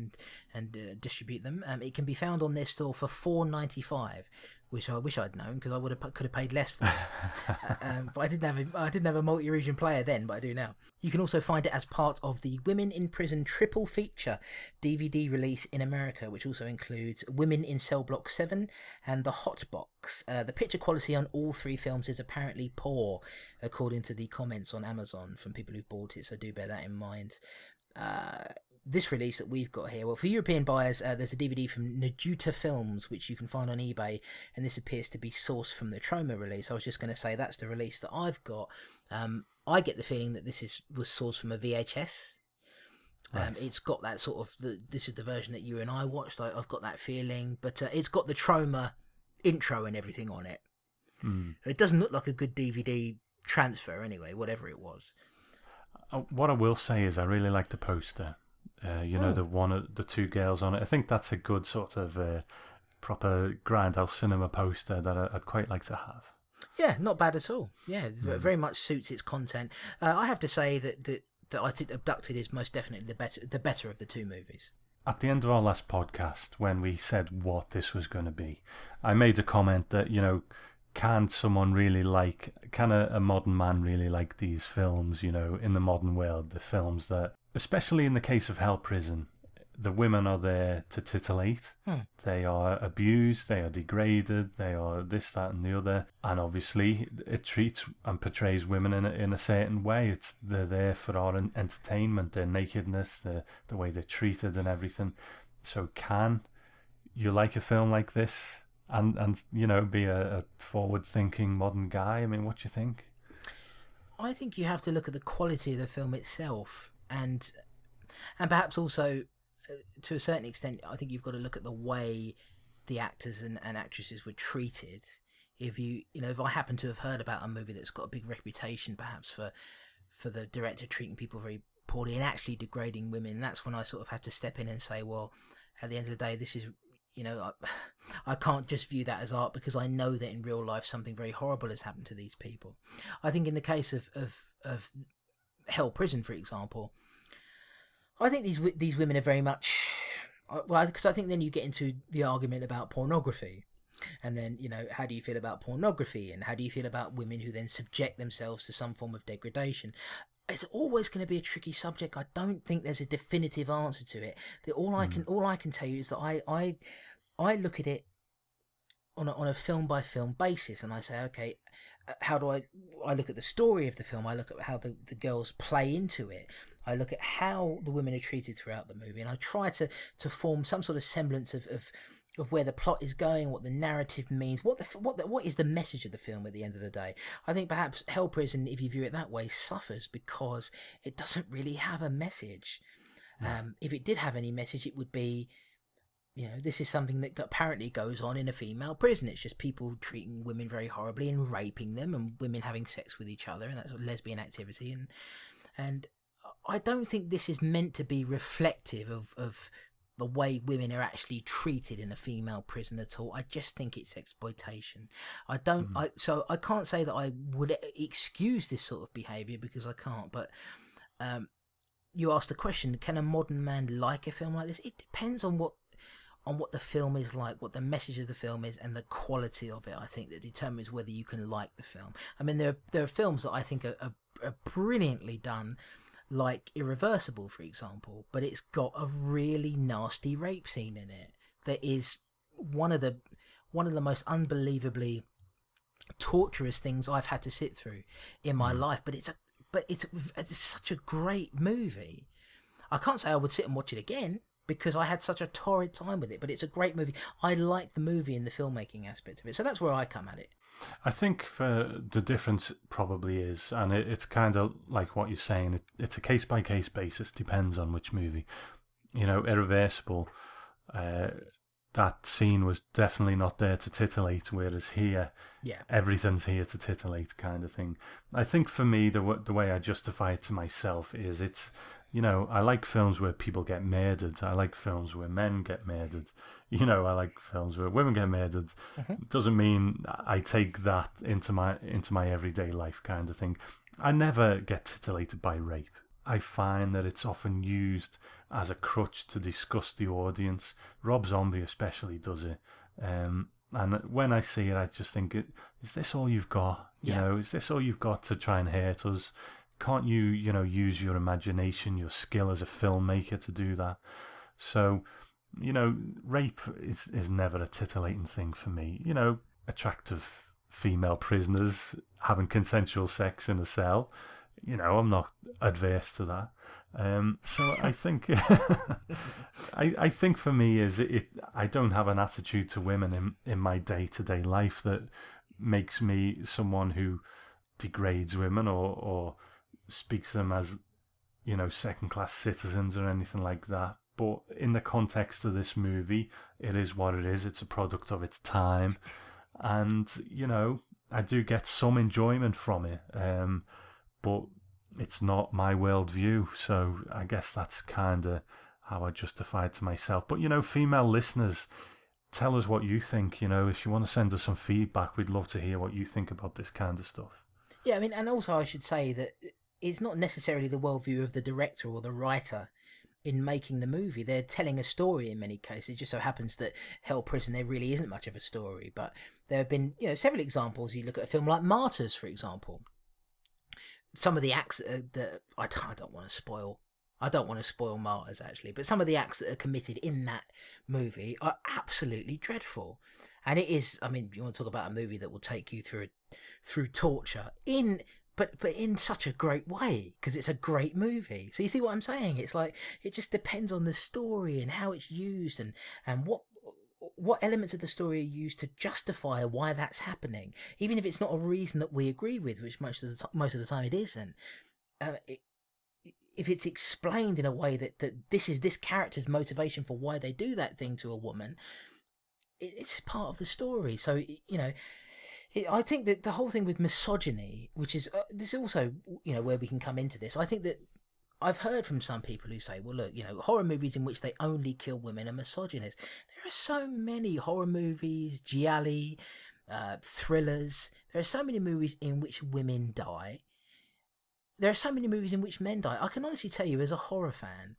and distribute them. It can be found on their store for $4.95, which I wish I'd known, because I could have paid less for it. But I didn't have a multi-region player then, but I do now. You can also find it as part of the Women in Prison triple feature DVD release in America, which also includes Women in Cell Block 7 and The Hot Box. The picture quality on all three films is apparently poor, according to the comments on Amazon from people who've bought it, so do bear that in mind. This release that we've got here, well, for European buyers, there's a DVD from Najuta Films, which you can find on eBay, and this appears to be sourced from the Troma release. I was just going to say that's the release that I've got. I get the feeling that this was sourced from a VHS. Nice. It's got that sort of, this is the version that you and I watched, I've got that feeling, but it's got the Troma intro and everything on it. It doesn't look like a good DVD transfer anyway, whatever it was. What I will say is I really like the poster. The two girls on it. I think that's a good sort of proper grindhouse cinema poster that I'd quite like to have. Yeah, not bad at all. Yeah, very much suits its content. I have to say that I think Abducted is most definitely the better of the two movies. At the end of our last podcast, when we said what this was going to be, I made a comment that, can a modern man really like these films, in the modern world, the films that, especially in the case of Hell Prison, the women are there to titillate. They are abused, they are degraded, they are this, that and the other. And obviously it treats and portrays women in a certain way. They're there for our entertainment, their nakedness, the way they're treated and everything. So can you like a film like this and be a forward-thinking modern guy? I mean, what do you think? I think you have to look at the quality of the film itself, and perhaps also, to a certain extent, I think you've got to look at the way the actors and actresses were treated. If I happen to have heard about a movie that's got a big reputation, perhaps for the director treating people very poorly and actually degrading women, that's when I sort of had to step in and say, well, at the end of the day, this is, I can't just view that as art, because I know that in real life something very horrible has happened to these people. I think in the case of Hell Prison, for example, I think these women are very much, well, because I think then you get into the argument about pornography, and then how do you feel about pornography, and how do you feel about women who then subject themselves to some form of degradation? It's always going to be a tricky subject. I don't think there's a definitive answer to it. All I can tell you is that I look at it on a film by film basis, and I say, okay, how do I look at the story of the film? I look at how the girls play into it. I look at how the women are treated throughout the movie, and I try to form some sort of semblance of where the plot is going, what the narrative means, what is the message of the film at the end of the day. I think perhaps Hell Prison, if you view it that way, suffers because it doesn't really have a message. If it did have any message, it would be, this is something that apparently goes on in a female prison. It's just people treating women very horribly and raping them, and women having sex with each other, and that's lesbian activity. And I don't think this is meant to be reflective of the way women are actually treated in a female prison at all. I just think it's exploitation. So I can't say that I would excuse this sort of behaviour, because I can't. But you asked the question: can a modern man like a film like this? It depends on what the film is like, what the message of the film is, and the quality of it. I think that determines whether you can like the film. I mean, there are films that I think are brilliantly done. like Irreversible, for example, but it's got a really nasty rape scene in it that is one of the most unbelievably torturous things I've had to sit through in my life. But it's such a great movie. I can't say I would sit and watch it again because I had such a torrid time with it, but it's a great movie. I like the movie and the filmmaking aspect of it, so that's where I come at it. I think the difference probably is, and it's kind of like what you're saying, it's a case-by-case basis, depends on which movie. You know, Irreversible, that scene was definitely not there to titillate, whereas here, everything's here to titillate kind of thing. I think for me, the way I justify it to myself is it's, you know, I like films where people get murdered. I like films where men get murdered. You know, I like films where women get murdered. It doesn't mean I take that into my everyday life kind of thing. I never get titillated by rape. I find that it's often used as a crutch to disgust the audience. Rob Zombie especially does it. And when I see it, I just think, is this all you've got? You know, is this all you've got to try and hurt us? Can't you, you know, use your imagination, your skill as a filmmaker to do that? So, you know, rape is never a titillating thing for me. You know, attractive female prisoners having consensual sex in a cell, you know, I'm not adverse to that. So I think, I think for me I don't have an attitude to women in my day-to-day life that makes me someone who degrades women or speaks to them as, you know, second-class citizens or anything like that. But in the context of this movie, it is what it is. It's a product of its time. And, you know, I do get some enjoyment from it. But it's not my worldview. So I guess that's kind of how I justify it to myself. But, you know, female listeners, tell us what you think. You know, if you want to send us some feedback, we'd love to hear what you think about this kind of stuff. Yeah, I mean, and also I should say that it's not necessarily the worldview of the director or the writer in making the movie. They're telling a story in many cases. It just so happens that Hell Prison, there really isn't much of a story. But there have been, you know, several examples. You look at a film like Martyrs, for example. Some of the acts that I don't want to spoil. I don't want to spoil Martyrs, actually. But some of the acts that are committed in that movie are absolutely dreadful. And it is, I mean, you want to talk about a movie that will take you through torture but in such a great way, because it's a great movie. So you see what I'm saying? It's like, it just depends on the story and how it's used and what elements of the story are used to justify why that's happening, even if it's not a reason that we agree with, which most of the time it isn't. If it's explained in a way that this is this character's motivation for why they do that thing to a woman, it's part of the story. So, you know, I think that the whole thing with misogyny, which is this is also, you know, where we can come into this. I think that I've heard from some people who say, well, look, you know, horror movies in which they only kill women are misogynist. There are so many horror movies, gialli, thrillers. There are so many movies in which women die. There are so many movies in which men die. I can honestly tell you, as a horror fan,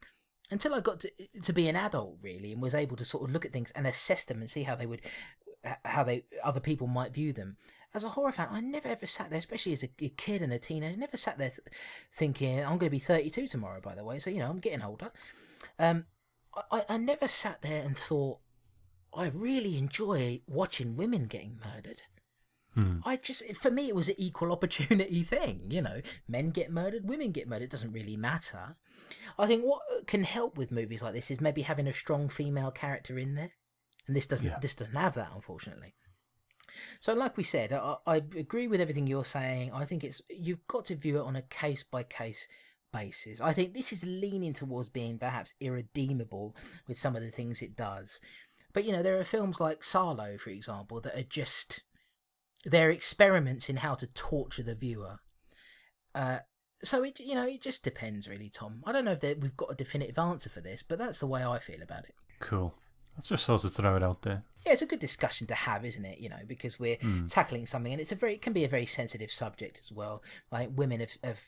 until I got to be an adult, really, and was able to sort of look at things and assess them and see how other people might view them. As a horror fan, I never ever sat there, especially as a kid and a teenager, never sat there thinking, I'm going to be 32 tomorrow, by the way, so, you know, I'm getting older. I never sat there and thought, I really enjoy watching women getting murdered. For me, it was an equal opportunity thing, you know. Men get murdered, women get murdered, it doesn't really matter. I think what can help with movies like this is maybe having a strong female character in there. And this doesn't have that, unfortunately. So like we said, I agree with everything you're saying. I think you've got to view it on a case-by-case basis. I think this is leaning towards being perhaps irredeemable with some of the things it does. But, you know, there are films like Salo, for example, that are just... they're experiments in how to torture the viewer. So, it just depends, really, Tom. I don't know if we've got a definitive answer for this, but that's the way I feel about it. Cool. I just thought to throw it out there. Yeah, it's a good discussion to have, isn't it? You know, because we're tackling something, and it can be a very sensitive subject as well. Like, women have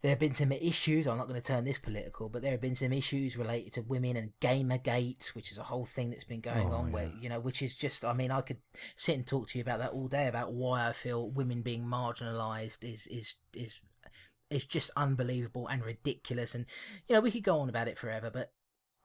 there have been some issues. I'm not going to turn this political, but there have been some issues related to women and Gamergate, which is a whole thing that's been going on. Where, you know, which is just, I mean, I could sit and talk to you about that all day, about why I feel women being marginalised is is just unbelievable and ridiculous. And, we could go on about it forever, but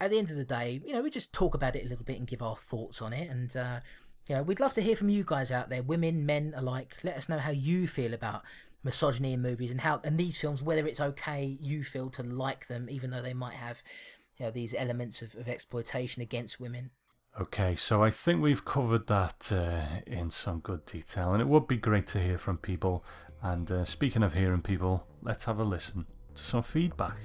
at the end of the day, we just talk about it a little bit and give our thoughts on it. And, we'd love to hear from you guys out there, women, men alike. Let us know how you feel about misogyny in movies and these films, whether it's okay you feel to like them, even though they might have, these elements of exploitation against women. Okay, so I think we've covered that in some good detail, and it would be great to hear from people. And speaking of hearing people, let's have a listen to some feedback.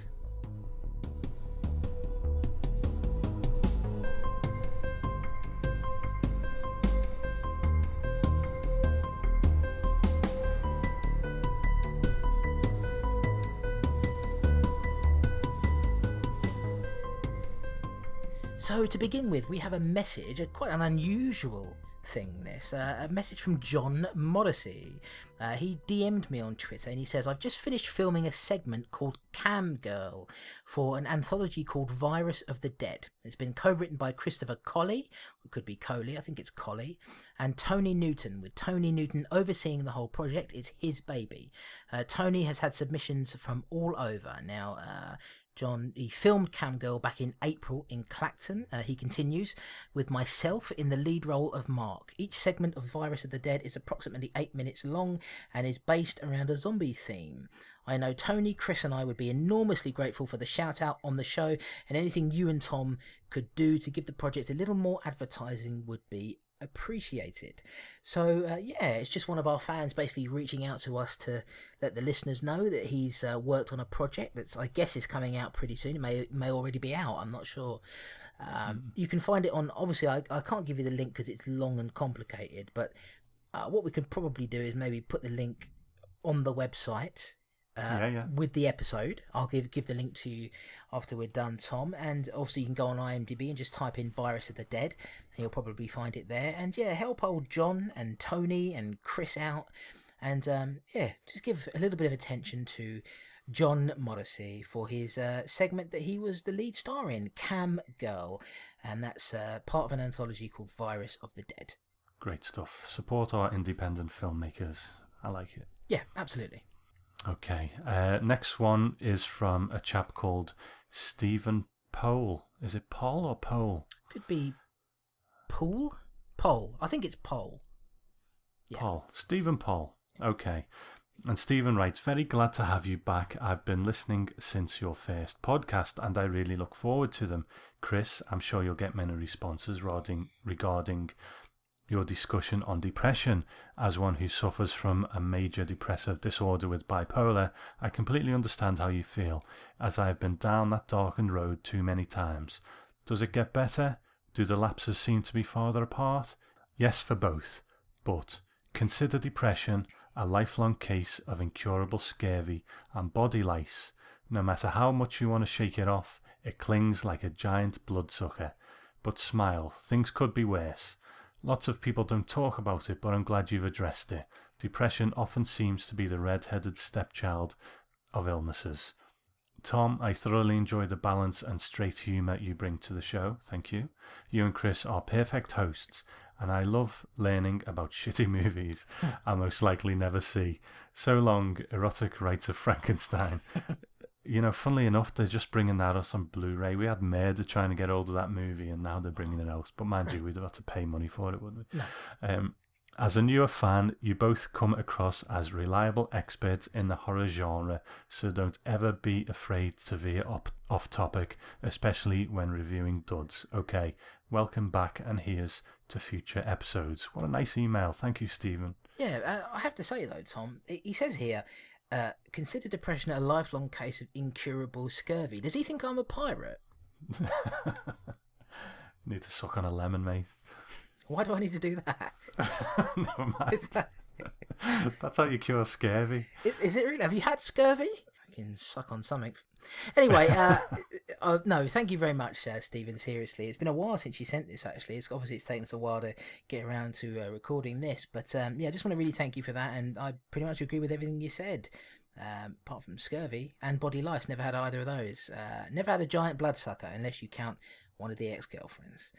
So to begin with, we have a message, quite an unusual thing this, a message from John Morrissey. He DM'd me on Twitter and he says, I've just finished filming a segment called Cam Girl for an anthology called Virus of the Dead. It's been co-written by Christopher Colley, it could be Coley, I think it's Colley, and Tony Newton, with Tony Newton overseeing the whole project. It's his baby. Tony has had submissions from all over. Now, John, he filmed Cam Girl back in April in Clacton. He continues, with myself in the lead role of Mark. Each segment of Virus of the Dead is approximately 8 minutes long and is based around a zombie theme. I know Tony, Chris and I would be enormously grateful for the shout out on the show, and anything you and Tom could do to give the project a little more advertising would be appreciated. So it's just one of our fans basically reaching out to us to let the listeners know that he's worked on a project that's, I guess, is coming out pretty soon. It may already be out, I'm not sure. You can find it on, obviously I can't give you the link because it's long and complicated, but what we could probably do is maybe put the link on the website with the episode. I'll give the link to you after we're done, Tom, and also you can go on IMDb and just type in Virus of the Dead and you'll probably find it there. And help old John and Tony and Chris out, and just give a little bit of attention to John Morrissey for his segment that he was the lead star in, Cam Girl, and that's part of an anthology called Virus of the Dead. Great stuff. Support our independent filmmakers. I like it. Yeah, absolutely. Okay, next one is from a chap called Stephen Pole. Is it Paul or Pole? Could be Pool? Pole. I think it's Pole. Yeah. Paul. Stephen Pole. Okay. And Stephen writes, very glad to have you back. I've been listening since your first podcast and I really look forward to them. Chris, I'm sure you'll get many responses regarding your discussion on depression. As one who suffers from a major depressive disorder with bipolar, I completely understand how you feel, as I have been down that darkened road too many times. Does it get better? Do the lapses seem to be farther apart? Yes, for both. But consider depression a lifelong case of incurable scurvy and body lice. No matter how much you want to shake it off, it clings like a giant bloodsucker. But smile, things could be worse. Lots of people don't talk about it, but I'm glad you've addressed it. Depression often seems to be the red-headed stepchild of illnesses. Tom, I thoroughly enjoy the balance and straight humour you bring to the show. Thank you. You and Chris are perfect hosts, and I love learning about shitty movies I'll most likely never see. So long, Erotic Rites of Frankenstein. Funnily enough, they're just bringing that out on Blu-ray. We had Murder trying to get hold of that movie, and now they're bringing it out. But mind you, we'd have to pay money for it, wouldn't we? No. As a newer fan, you both come across as reliable experts in the horror genre, so don't ever be afraid to veer off topic, especially when reviewing duds. Okay, welcome back, and here's to future episodes. What a nice email. Thank you, Stephen. Yeah, I have to say, though, Tom, he says here, consider depression a lifelong case of incurable scurvy. Does he think I'm a pirate? Need to suck on a lemon, mate. Why do I need to do that? Never mind. That's how you cure scurvy. Is it really? Have you had scurvy? I can suck on something. Anyway, no, thank you very much, Stephen. Seriously, it's been a while since you sent this. Actually, it's taken us a while to get around to recording this. But I just want to really thank you for that, and I pretty much agree with everything you said. Apart from scurvy and body lice, never had either of those. Never had a giant bloodsucker, unless you count one of the ex-girlfriends.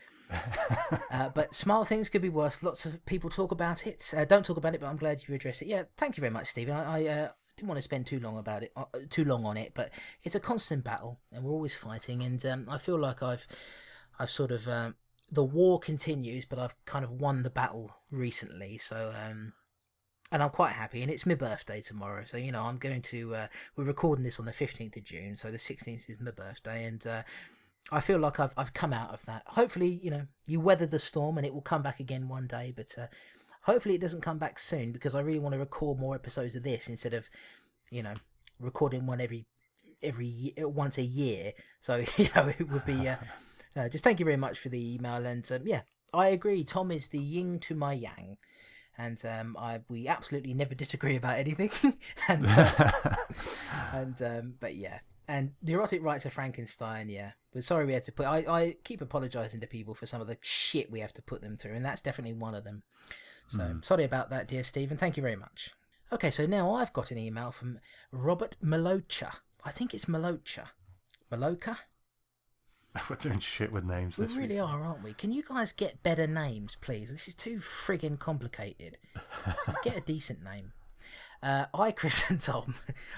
But small things could be worse. Lots of people talk about it. Don't talk about it, but I'm glad you addressed it. Yeah, thank you very much, Stephen. I didn't want to spend too long on it, but it's a constant battle, and we're always fighting. And I feel like I've sort of the war continues, but I've kind of won the battle recently. So and I'm quite happy. And it's my birthday tomorrow, so I'm going to. We're recording this on the 15th of June, so the 16th is my birthday, and I feel like I've come out of that. Hopefully, you weather the storm, and it will come back again one day, but. Hopefully it doesn't come back soon, because I really want to record more episodes of this instead of, recording one every once a year. So it would be just thank you very much for the email, and I agree. Tom is the yin to my yang, and we absolutely never disagree about anything. and but yeah. And the erotic rights of Frankenstein, yeah. But sorry we had to put... I keep apologising to people for some of the shit we have to put them through, and that's definitely one of them. So sorry about that, dear Stephen. Thank you very much. Okay, so now I've got an email from Robert Malocha. I think it's Malocha. Maloka? We're doing shit with names this week. We really are, aren't we? Can you guys get better names, please? This is too friggin' complicated. So get a decent name. Hi, Chris and Tom.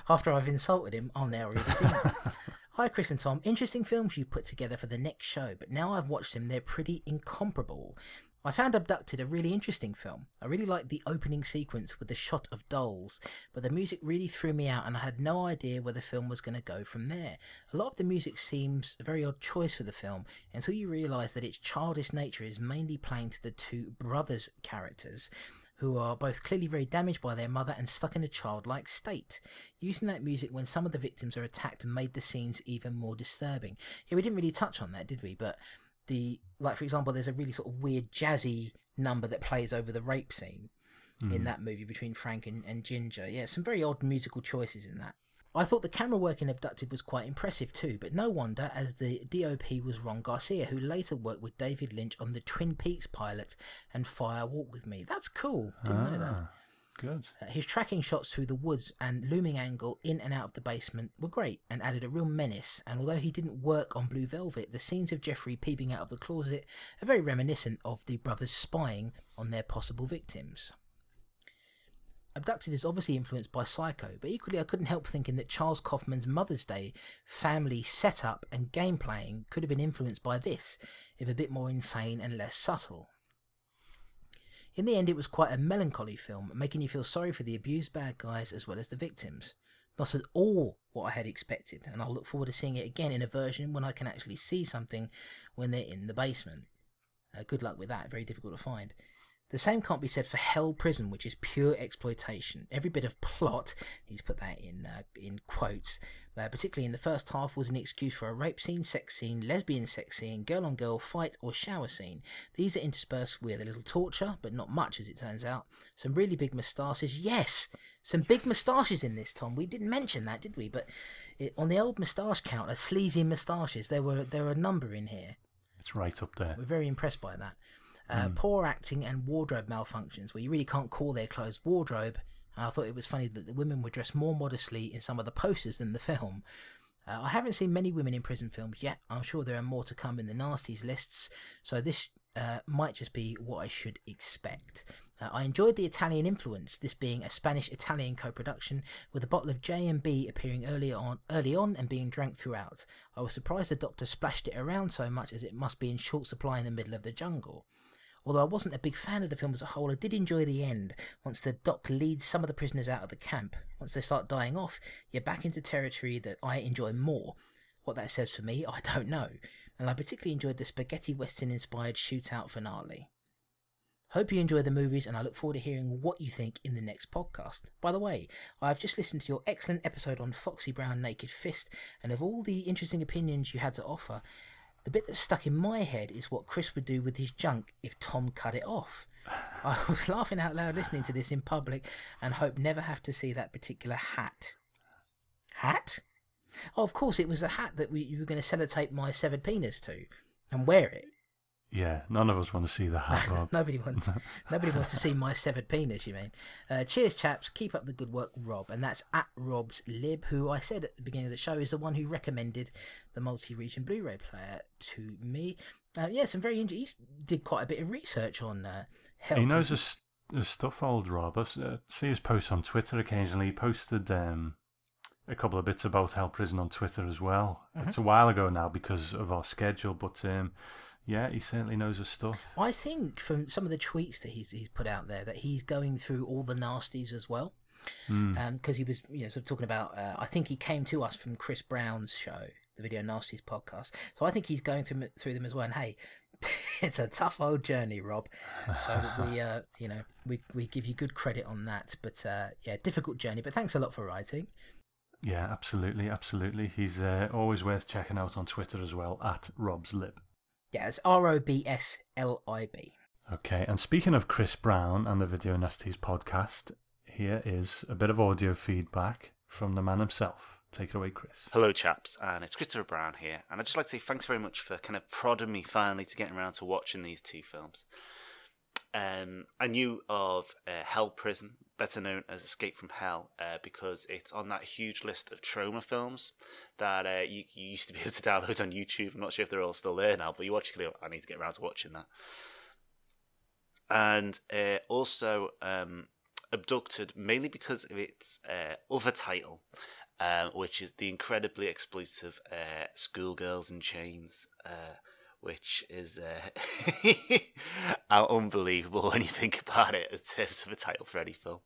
After I've insulted him, I'll now read his email. Hi, Chris and Tom. Interesting films you've put together for the next show, but now I've watched them, they're pretty incomparable. I found Abducted a really interesting film. I really liked the opening sequence with the shot of dolls, but the music really threw me out and I had no idea where the film was going to go from there. A lot of the music seems a very odd choice for the film until you realise that its childish nature is mainly playing to the two brothers characters, who are both clearly very damaged by their mother and stuck in a childlike state. Using that music when some of the victims are attacked made the scenes even more disturbing. Yeah, we didn't really touch on that, did we? But for example, there's a really sort of weird jazzy number that plays over the rape scene in that movie between Frank and Ginger. Yeah, some very odd musical choices in that. I thought the camera work in Abducted was quite impressive too, but no wonder, as the DOP was Ron Garcia, who later worked with David Lynch on the Twin Peaks pilot and Fire Walk With Me. That's cool. Didn't know that. Good. His tracking shots through the woods and looming angle in and out of the basement were great and added a real menace, and although he didn't work on Blue Velvet, the scenes of Jeffrey peeping out of the closet are very reminiscent of the brothers spying on their possible victims. Abducted is obviously influenced by Psycho, but equally I couldn't help thinking that Charles Kaufman's Mother's Day family setup and game playing could have been influenced by this, if a bit more insane and less subtle. In the end, it was quite a melancholy film, making you feel sorry for the abused bad guys as well as the victims. Not at all what I had expected, and I'll look forward to seeing it again in a version when I can actually see something when they're in the basement. Good luck with that, very difficult to find. The same can't be said for Hell Prison, which is pure exploitation. Every bit of plot, he's put that in quotes, particularly in the first half, was an excuse for a rape scene, sex scene, lesbian sex scene, girl-on-girl fight or shower scene. These are interspersed with a little torture, but not much as it turns out. Some really big moustaches. Yes! Some big moustaches in this, Tom. We didn't mention that, did we? But on the old moustache counter, sleazy moustaches, there were a number in here. It's right up there. We're very impressed by that. Poor acting and wardrobe malfunctions, where you really can't call their clothes wardrobe. I thought it was funny that the women were dressed more modestly in some of the posters than the film. I haven't seen many women in prison films yet. I'm sure there are more to come in the nasties lists, so this might just be what I should expect. I enjoyed the Italian influence, this being a Spanish-Italian co-production, with a bottle of J&B appearing early on and being drank throughout. I was surprised the doctor splashed it around so much, as it must be in short supply in the middle of the jungle. Although I wasn't a big fan of the film as a whole, I did enjoy the end. Once the doc leads some of the prisoners out of the camp, once they start dying off, you're back into territory that I enjoy more. What that says for me, I don't know. And I particularly enjoyed the spaghetti western-inspired shootout finale. Hope you enjoy the movies, and I look forward to hearing what you think in the next podcast. By the way, I've just listened to your excellent episode on Foxy Brown Naked Fist, and of all the interesting opinions you had to offer, the bit that stuck in my head is what Chris would do with his junk if Tom cut it off. I was laughing out loud listening to this in public and hope never have to see that particular hat. Hat? Oh, of course, it was the hat that you were going to sellotape my severed penis to and wear it. Yeah, none of us want to see the hat, Rob. Nobody wants to see my severed penis, you mean. Cheers, chaps. Keep up the good work, Rob. And that's at Rob's Lib, who I said at the beginning of the show is the one who recommended the multi-region Blu-ray player to me. Yeah, some very he did quite a bit of research on Hell. his stuff, old Rob. I see his posts on Twitter occasionally. He posted a couple of bits about Hell Prison on Twitter as well. It's a while ago now because of our schedule, but yeah, he certainly knows his stuff. I think from some of the tweets that he's put out there that he's going through all the nasties as well. Because he was sort of talking about, I think he came to us from Chris Brown's show, the Video Nasties podcast. So I think he's going through them as well. And hey, it's a tough old journey, Rob. So we give you good credit on that. But yeah, difficult journey. But thanks a lot for writing. Yeah, absolutely. He's always worth checking out on Twitter as well, at RobsLib. Yeah, it's ROBSLIB. Okay, and speaking of Chris Brown and the Video Nasties podcast, here is a bit of audio feedback from the man himself. Take it away, Chris. Hello, chaps, and it's Christopher Brown here, and I'd just like to say thanks very much for kind of prodding me finally to getting around to watching these two films. I knew of Hell Prison, better known as Escape from Hell, because it's on that huge list of trauma films that you used to be able to download on YouTube. I'm not sure if they're all still there now, but you watch it, I need to get around to watching that. And also Abducted, mainly because of its other title, which is the incredibly exploitative Schoolgirls in Chains, which is unbelievable when you think about it in terms of a title for any film.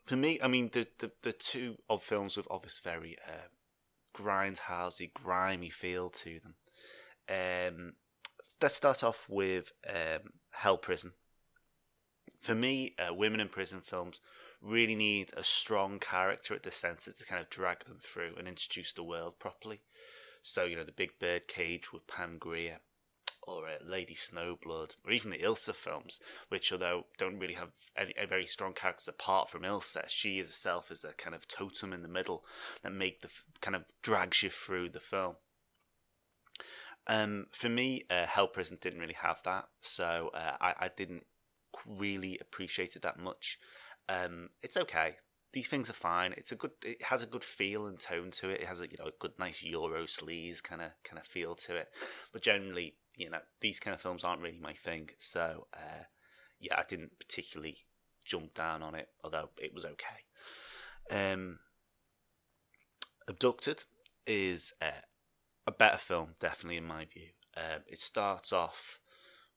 For me, I mean, the two of films with obviously very grindhousey, grimy feel to them. Let's start off with Hell Prison. For me, women in prison films really need a strong character at the centre to kind of drag them through and introduce the world properly. So, the Big Bird Cage with Pam Grier, or Lady Snowblood, or even the Ilsa films, which, although don't really have any very strong characters apart from Ilsa, she is herself as a kind of totem in the middle that kind of drags you through the film. For me, Hell Prison didn't really have that, so I didn't really appreciate it that much. It's okay. These things are fine. It has a good feel and tone to it. It has a good, nice Euro sleaze kind of feel to it. But generally, these kind of films aren't really my thing. So yeah, I didn't particularly jump down on it, although it was okay. Abducted is a better film, definitely in my view. It starts off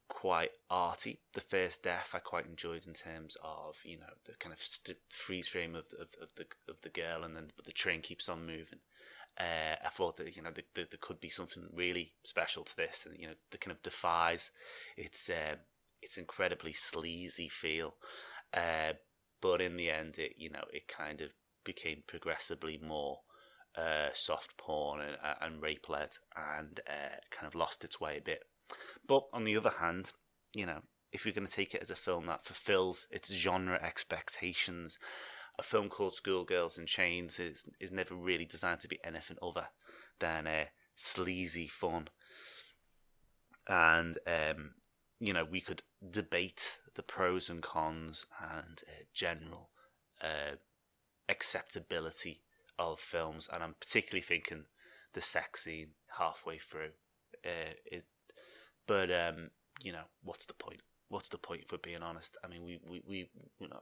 quite arty. The first death I quite enjoyed in terms of the kind of freeze frame of the girl, and then the train keeps on moving. I thought that there could be something really special to this, and the kind of defies its incredibly sleazy feel. But in the end, it kind of became progressively more soft porn and rape led, and kind of lost its way a bit. But on the other hand, if you're going to take it as a film that fulfills its genre expectations, a film called Schoolgirls in Chains is never really designed to be anything other than sleazy fun. And we could debate the pros and cons and general acceptability of films, and I'm particularly thinking the sex scene halfway through. But what's the point? What's the point, if we're being honest? I mean, we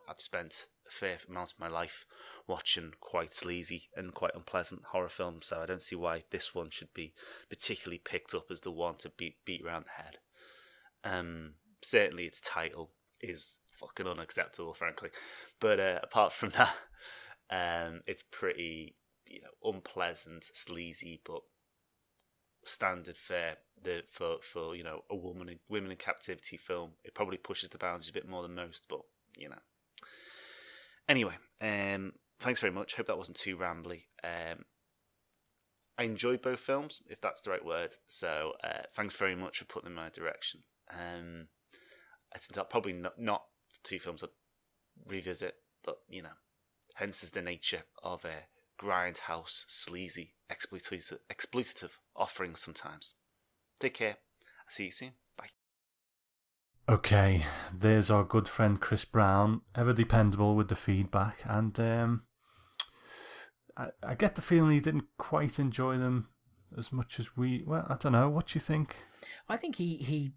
I've spent a fair amount of my life watching quite sleazy and quite unpleasant horror films, so I don't see why this one should be particularly picked up as the one to beat around the head. Certainly its title is fucking unacceptable, frankly. But apart from that, it's pretty unpleasant, sleazy, but standard fare for a women in captivity film. It probably pushes the boundaries a bit more than most, but anyway, thanks very much. Hope that wasn't too rambly. I enjoyed both films, if that's the right word, so thanks very much for putting them in my direction. It's probably not two films I'd revisit, but hence is the nature of grindhouse, sleazy, exploitative offerings sometimes. Take care. I'll see you soon. Bye. Okay, there's our good friend Chris Brown, ever dependable with the feedback, and I get the feeling he didn't quite enjoy them as much as we. Well, I don't know. What do you think? I think he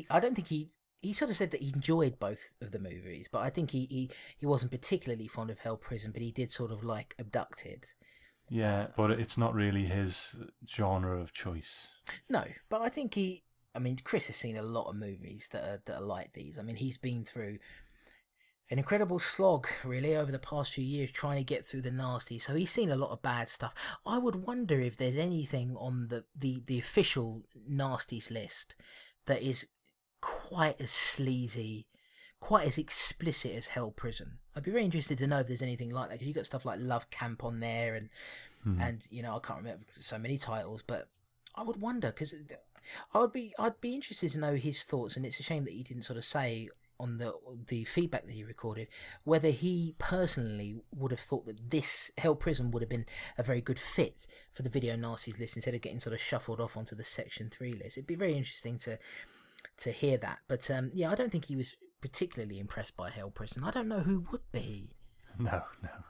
I don't think he sort of said that he enjoyed both of the movies, but I think he wasn't particularly fond of Hell Prison, but he did sort of like Abducted. Yeah, but it's not really his genre of choice. No, but I think Chris has seen a lot of movies that are like these. I mean, he's been through an incredible slog, really, over the past few years trying to get through the nasty. So he's seen a lot of bad stuff. I would wonder if there's anything on the official nasties list that is quite as sleazy, quite as explicit as Hell Prison. I'd be very interested to know if there's anything like that, because you've got stuff like Love Camp on there, and I can't remember so many titles, but I would wonder, because I'd be interested to know his thoughts, and it's a shame that he didn't sort of say on the feedback that he recorded whether he personally would have thought that this Hell Prison would have been a very good fit for the video nasties list instead of getting sort of shuffled off onto the Section 3 list. It'd be very interesting to hear that, but I don't think he was particularly impressed by Hell Prison. I don't know who would be. No,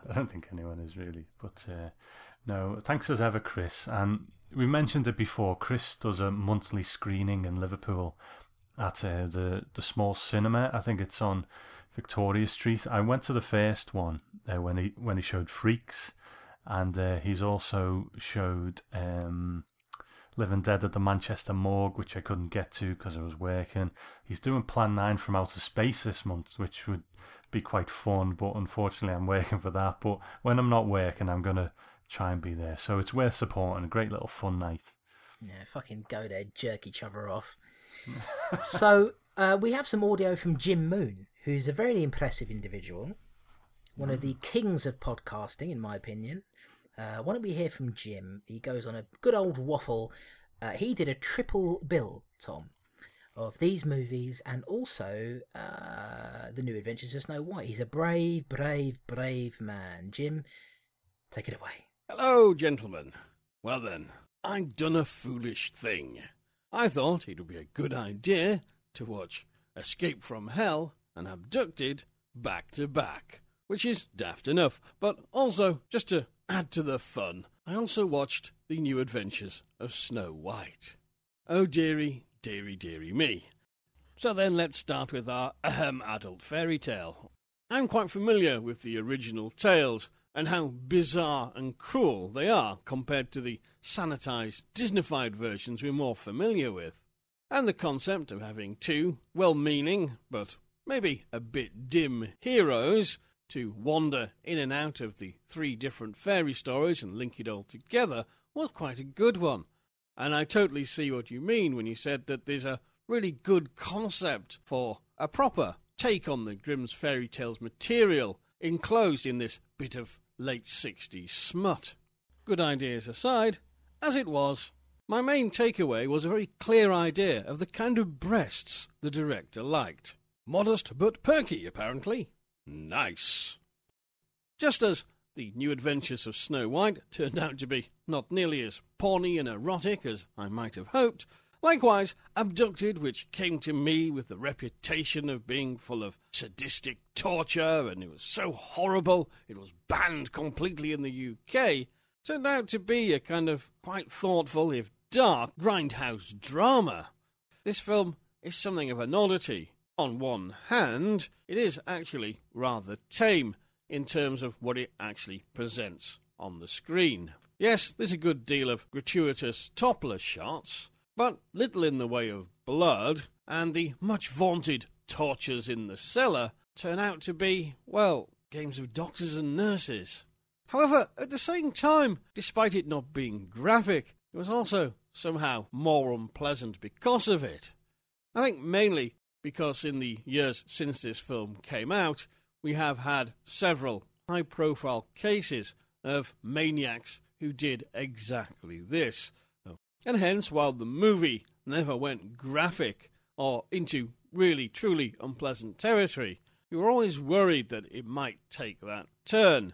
I don't think anyone is really, but no, thanks as ever, Chris. And we mentioned it before, Chris does a monthly screening in Liverpool at the small cinema. I think it's on Victoria Street. I went to the first one when he showed Freaks, and he's also showed Living Dead at the Manchester Morgue, which I couldn't get to because I was working. He's doing Plan 9 from Outer Space this month, which would be quite fun, but unfortunately I'm working for that. But when I'm not working, I'm going to try and be there. So it's worth supporting. A great little fun night. Yeah, fucking go there, jerk each other off. So we have some audio from Jim Moon, who's a very impressive individual, one of the kings of podcasting, in my opinion. Why don't we hear from Jim? He goes on a good old waffle. He did a triple bill, Tom, of these movies and also The New Adventures of Snow White. He's a brave, brave, brave man. Jim, take it away. Hello, gentlemen. Well then, I'd done a foolish thing. I thought it would be a good idea to watch Escape from Hell and Abducted back to back, which is daft enough, but also, just to add to the fun, I also watched The New Adventures of Snow White. Oh dearie, dearie, dearie me. So then let's start with our adult fairy tale. I'm quite familiar with the original tales and how bizarre and cruel they are compared to the sanitised, Disneyfied versions we're more familiar with. And the concept of having two well-meaning, but maybe a bit dim heroes to wander in and out of the three different fairy stories and link it all together was quite a good one. And I totally see what you mean when you said that there's a really good concept for a proper take on the Grimm's fairy tales material enclosed in this bit of late 60s smut. Good ideas aside, as it was, my main takeaway was a very clear idea of the kind of breasts the director liked. Modest but perky, apparently. Nice. Just as The New Adventures of Snow White turned out to be not nearly as porny and erotic as I might have hoped, likewise, Abducted, which came to me with the reputation of being full of sadistic torture, and it was so horrible it was banned completely in the UK, turned out to be a kind of quite thoughtful, if dark, grindhouse drama. This film is something of an oddity. On one hand, it is actually rather tame in terms of what it actually presents on the screen. Yes, there's a good deal of gratuitous topless shots, but little in the way of blood, and the much vaunted tortures in the cellar turn out to be, well, games of doctors and nurses. However, at the same time, despite it not being graphic, it was also somehow more unpleasant because of it. I think mainly because in the years since this film came out, we have had several high-profile cases of maniacs who did exactly this. And hence, while the movie never went graphic or into really, truly unpleasant territory, you were always worried that it might take that turn.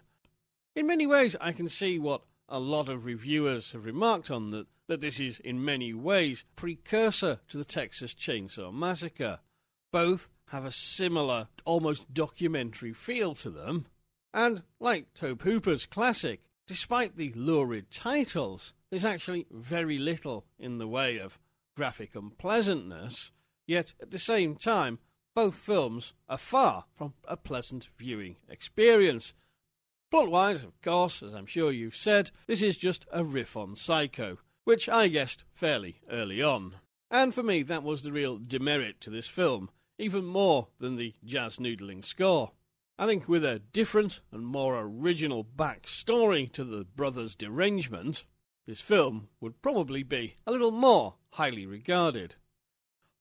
In many ways, I can see what a lot of reviewers have remarked on, that this is in many ways precursor to the Texas Chainsaw Massacre. Both have a similar, almost documentary feel to them, and like Tobe Hooper's classic, despite the lurid titles, there's actually very little in the way of graphic unpleasantness. Yet, at the same time, both films are far from a pleasant viewing experience. Plot-wise, of course, as I'm sure you've said, this is just a riff on Psycho, which I guessed fairly early on. And for me, that was the real demerit to this film, even more than the jazz-noodling score. I think with a different and more original backstory to the brothers' derangement, this film would probably be a little more highly regarded.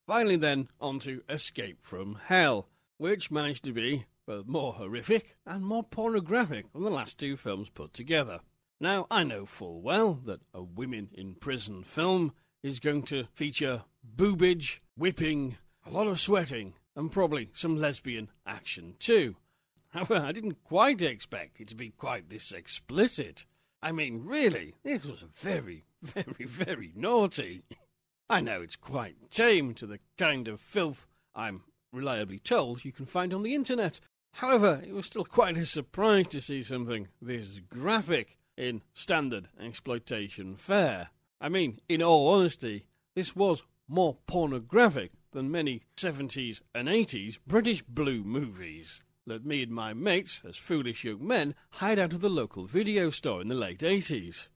Finally then, on to Escape from Hell, which managed to be both more horrific and more pornographic than the last two films put together. Now, I know full well that a women in prison film is going to feature boobage, whipping, a lot of sweating, and probably some lesbian action too. However, I didn't quite expect it to be quite this explicit. I mean, really, this was very, very, very naughty. I know it's quite tame to the kind of filth I'm reliably told you can find on the internet. However, it was still quite a surprise to see something this graphic in standard exploitation fare. I mean, in all honesty, this was more pornographic than many 70s and 80s British blue movies that me and my mates, as foolish young men, hide out of the local video store in the late 80s.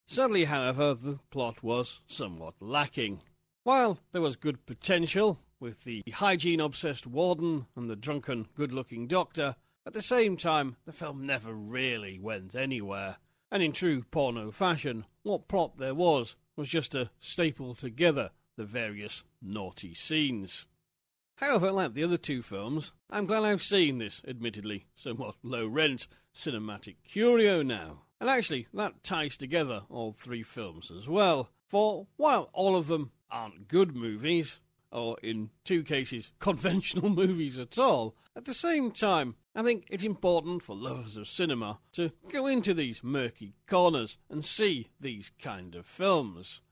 Sadly, however, the plot was somewhat lacking. While there was good potential, with the hygiene-obsessed warden and the drunken, good-looking doctor, at the same time, the film never really went anywhere. And in true porno fashion, what plot there was just to staple together the various naughty scenes. However, like the other two films, I'm glad I've seen this admittedly somewhat low-rent cinematic curio now. And actually, that ties together all three films as well. For while all of them aren't good movies, or in two cases, conventional movies at all, at the same time, I think it's important for lovers of cinema to go into these murky corners and see these kind of films.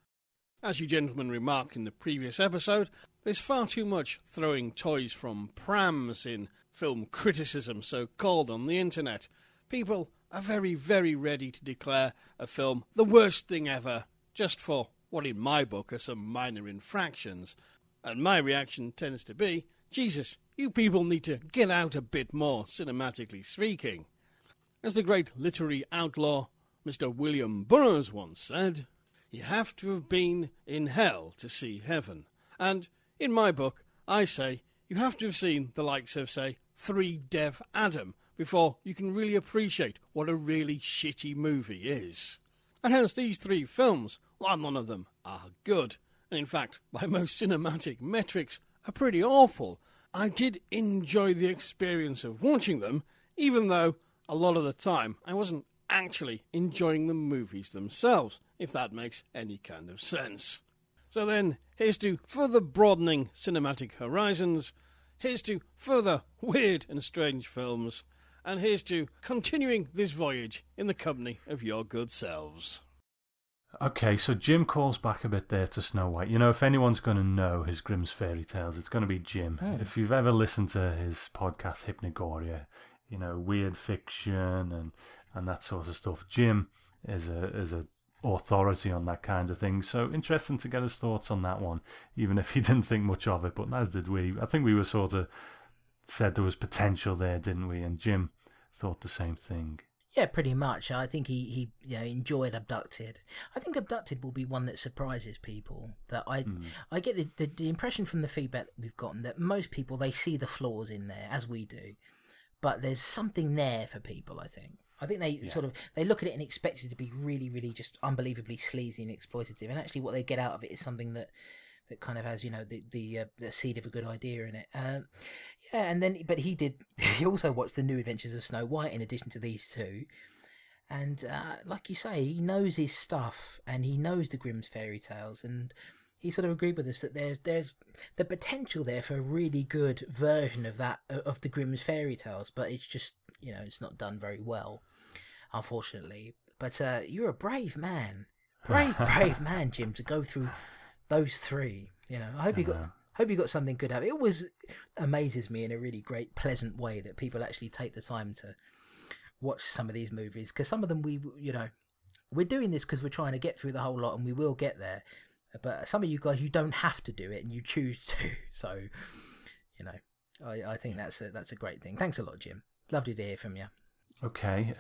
As you gentlemen remarked in the previous episode, there's far too much throwing toys from prams in film criticism so-called on the internet. People are very, very ready to declare a film the worst thing ever, just for what in my book are some minor infractions. And my reaction tends to be, Jesus, you people need to get out a bit more, cinematically speaking. As the great literary outlaw Mr. William Burroughs once said, you have to have been in hell to see heaven. And in my book, I say, you have to have seen the likes of, say, 3 Dev Adam before you can really appreciate what a really shitty movie is. And hence these 3 films, while none of them are good, and in fact, by most cinematic metrics, are pretty awful, I did enjoy the experience of watching them, even though a lot of the time I wasn't actually enjoying the movies themselves, if that makes any kind of sense. So then, here's to further broadening cinematic horizons, here's to further weird and strange films, and here's to continuing this voyage in the company of your good selves. Okay, so Jim calls back a bit there to Snow White. You know, if anyone's going to know his Grimm's Fairy Tales, it's going to be Jim. If you've ever listened to his podcast, Hypnagoria, you know, weird fiction and that sort of stuff, Jim is a authority on that kind of thing. So interesting to get his thoughts on that one, even if he didn't think much of it, but neither did we. I think we were sort of said there was potential there, didn't we? And Jim thought the same thing. Yeah, pretty much. I think he enjoyed Abducted. I think Abducted will be one that surprises people. That I get the impression from the feedback that we've gotten that most people, they see the flaws in there, as we do. But there's something there for people, I think. I think they sort of, they look at it and expect it to be really, really just unbelievably sleazy and exploitative. And actually what they get out of it is something that kind of has, you know, the seed of a good idea in it. And then, but he also watched the New Adventures of Snow White in addition to these two. And like you say, he knows his stuff and he knows the Grimm's fairy tales, and he sort of agreed with us that there's the potential there for a really good version of that, of the Grimm's fairy tales, but it's just, you know, it's not done very well, unfortunately. But you're a brave man. Brave man, Jim, to go through those 3. You know, I hope you got something good out of it. It always amazes me in a really great, pleasant way that people actually take the time to watch some of these movies, because some of them we're doing this because we're trying to get through the whole lot, and we will get there. But some of you guys, you don't have to do it, and you choose to. So, you know, I think that's a great thing. Thanks a lot, Jim. Lovely to hear from you. Okay,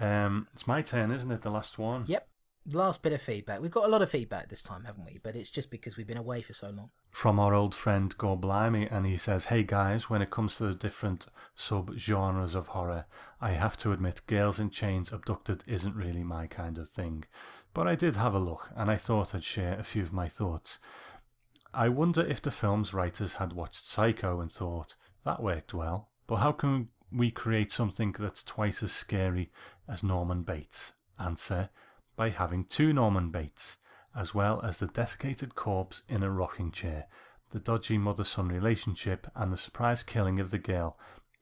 it's my turn, isn't it? The last one. Yep. Last bit of feedback. We've got a lot of feedback this time, haven't we? But it's just because we've been away for so long. From our old friend Gore Blimey, and he says, "Hey guys, when it comes to the different sub-genres of horror, I have to admit Girls in Chains Abducted isn't really my kind of thing. But I did have a look, and I thought I'd share a few of my thoughts. I wonder if the film's writers had watched Psycho and thought, that worked well, but how can we create something that's twice as scary as Norman Bates? Answer, by having 2 Norman Bates, as well as the desiccated corpse in a rocking chair, the dodgy mother-son relationship, and the surprise killing of the girl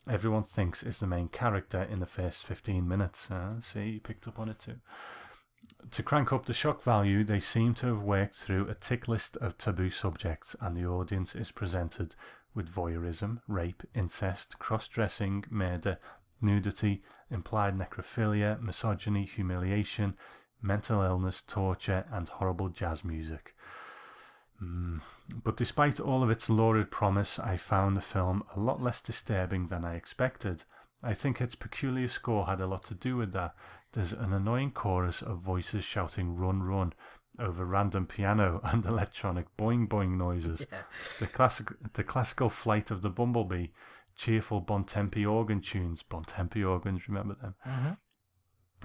everyone thinks is the main character in the first 15 minutes. See, you picked up on it too. To crank up the shock value, they seem to have worked through a tick list of taboo subjects, and the audience is presented with voyeurism, rape, incest, cross-dressing, murder, nudity, implied necrophilia, misogyny, humiliation, mental illness, torture, and horrible jazz music. But despite all of its lurid promise, I found the film a lot less disturbing than I expected. I think its peculiar score had a lot to do with that. There's an annoying chorus of voices shouting "run, run" over random piano and electronic boing boing noises. Yeah. The classical flight of the bumblebee, cheerful Bontempi organ tunes. Bontempi organs, remember them? Mm-hmm.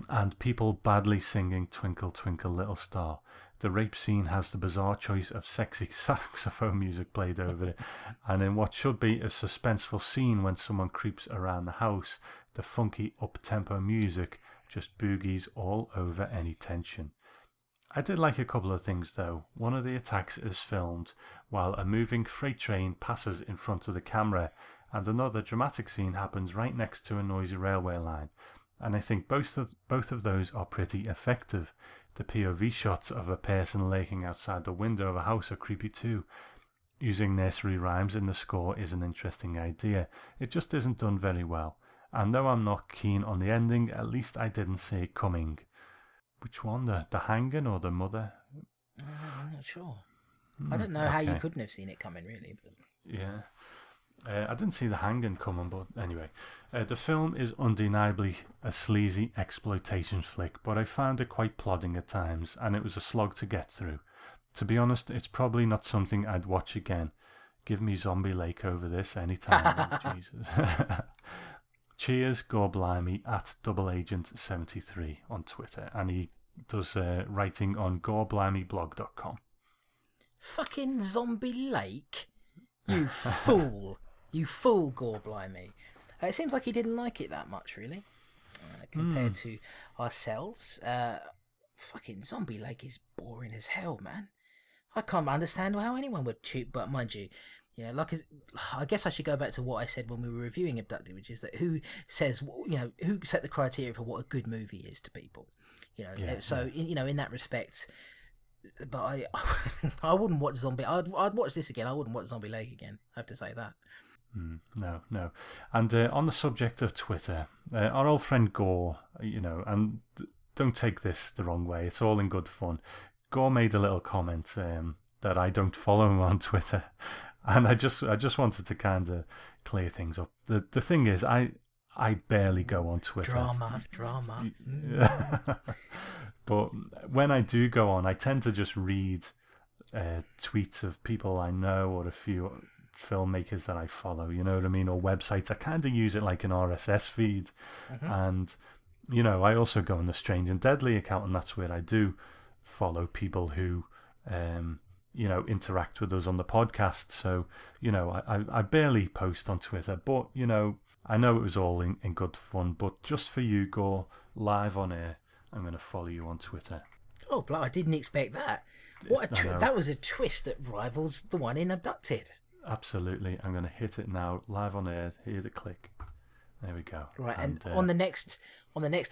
And people badly singing "Twinkle, Twinkle, Little Star." The rape scene has the bizarre choice of sexy saxophone music played over it, and in what should be a suspenseful scene when someone creeps around the house, the funky up-tempo music just boogies all over any tension. I did like a couple of things though. One of the attacks is filmed while a moving freight train passes in front of the camera, and another dramatic scene happens right next to a noisy railway line. And I think both of those are pretty effective. The POV shots of a person lurking outside the window of a house are creepy too. Using nursery rhymes in the score is an interesting idea. It just isn't done very well. And though I'm not keen on the ending, at least I didn't see it coming. Which one? The hanging or the mother? I'm not sure. I don't know how you couldn't have seen it coming, really. But... Yeah. I didn't see the hanging coming, but anyway. The film is undeniably a sleazy exploitation flick, but I found it quite plodding at times, and it was a slog to get through. To be honest, it's probably not something I'd watch again. Give me Zombie Lake over this anytime. Jesus. Cheers, Gore Blimey, at doubleagent73 on Twitter, and he does writing on goreblimeyblog.com. Fucking Zombie Lake? You fool. You fool, Gore Blimey. It seems like he didn't like it that much, really, compared to ourselves. Fucking Zombie Lake is boring as hell, man. I can't understand how anyone would shoot, but mind you, I guess I should go back to what I said when we were reviewing Abducted, which is that who says, who set the criteria for what a good movie is to people, in that respect. But I wouldn't watch Zombie. I'd watch this again. I wouldn't watch Zombie Lake again. I have to say that. No. And on the subject of Twitter, our old friend Gore, and don't take this the wrong way. It's all in good fun. Gore made a little comment that I don't follow him on Twitter, and I just wanted to kind of clear things up. The thing is, I barely go on Twitter. Drama. But when I do go on, I tend to just read tweets of people I know or a few filmmakers that I follow, you know what I mean, or websites. I kind of use it like an RSS feed. And, I also go on the Strange and Deadly account, and that's where I do follow people who, interact with us on the podcast. So, I barely post on Twitter, but, I know it was all in good fun. But just for you, Gore, live on air, I'm going to follow you on Twitter. Oh, but I didn't expect that. That was a twist that rivals the one in Abducted. Absolutely. I'm going to hit it now, live on air. Hear the click. There we go. Right, and on the next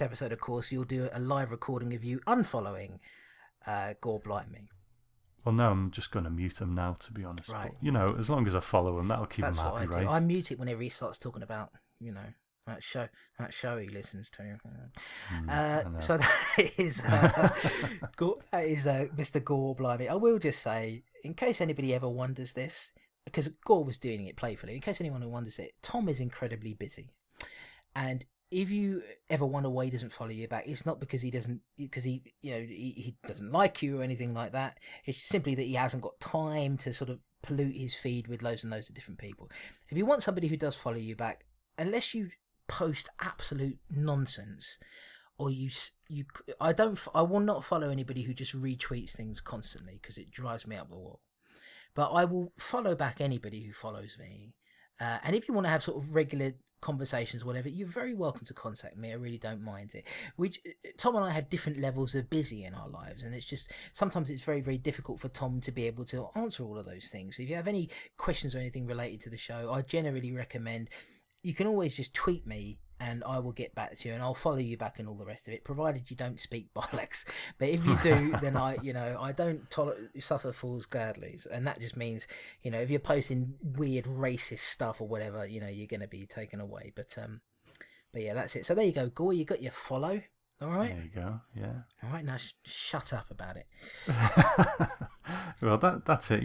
episode, of course, you'll do a live recording of you unfollowing Gore Blimey. Well, no, I'm just going to mute him now, to be honest. Right. But, as long as I follow him, that'll keep him happy, what I do. right? I mute it whenever he starts talking about, That show he listens to. Mm, So that is Mr. Gore. Blimey, I will just say, in case anybody ever wonders this, because Gore was doing it playfully. In case anyone who wonders it, Tom is incredibly busy, and if you ever wonder why he doesn't follow you back, it's not because he doesn't like you or anything like that. It's simply that he hasn't got time to sort of pollute his feed with loads and loads of different people. If you want somebody who does follow you back, unless you post absolute nonsense, or I will not follow anybody who just retweets things constantly, because it drives me up the wall. But I will follow back anybody who follows me. And if you want to have sort of regular conversations, whatever, you're very welcome to contact me. I really don't mind it. Tom and I have different levels of busy in our lives, and it's just sometimes it's very, very difficult for Tom to be able to answer all of those things. So if you have any questions or anything related to the show, I generally recommend you can always just tweet me and I will get back to you, and I'll follow you back and all the rest of it, provided you don't speak bollocks. But if you do, then I don't suffer fools gladly, and that just means, if you're posting weird racist stuff or whatever, you're going to be taken away. But yeah, that's it. So there you go, Gore. You got your follow. All right. There you go. Yeah. All right. Now shut up about it. Well, that's it.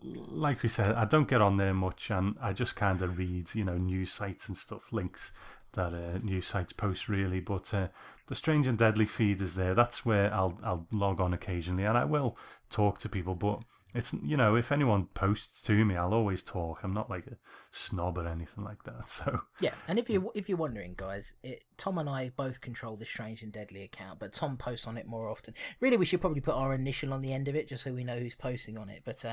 Like we said, I don't get on there much, and I just kind of read, news sites and stuff, links that news sites post, really. But the Strange and Deadly feed is there. That's where I'll log on occasionally, and I will talk to people. But it's if anyone posts to me, I'll always talk. I'm not like a snob or anything like that. So yeah. And if you're wondering, guys, Tom and I both control the Strange and Deadly account, but Tom posts on it more often. Really, we should probably put our initial on the end of it just so we know who's posting on it. But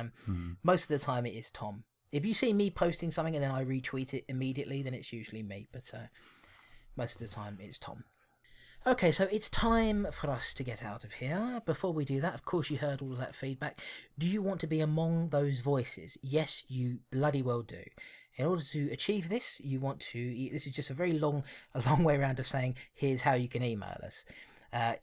most of the time, it is Tom. If you see me posting something and then I retweet it immediately, then it's usually me. But most of the time, it's Tom. Okay, so it's time for us to get out of here. Before we do that, of course, you heard all of that feedback. Do you want to be among those voices? Yes, you bloody well do. In order to achieve this, this is just a long way around of saying, here's how you can email us.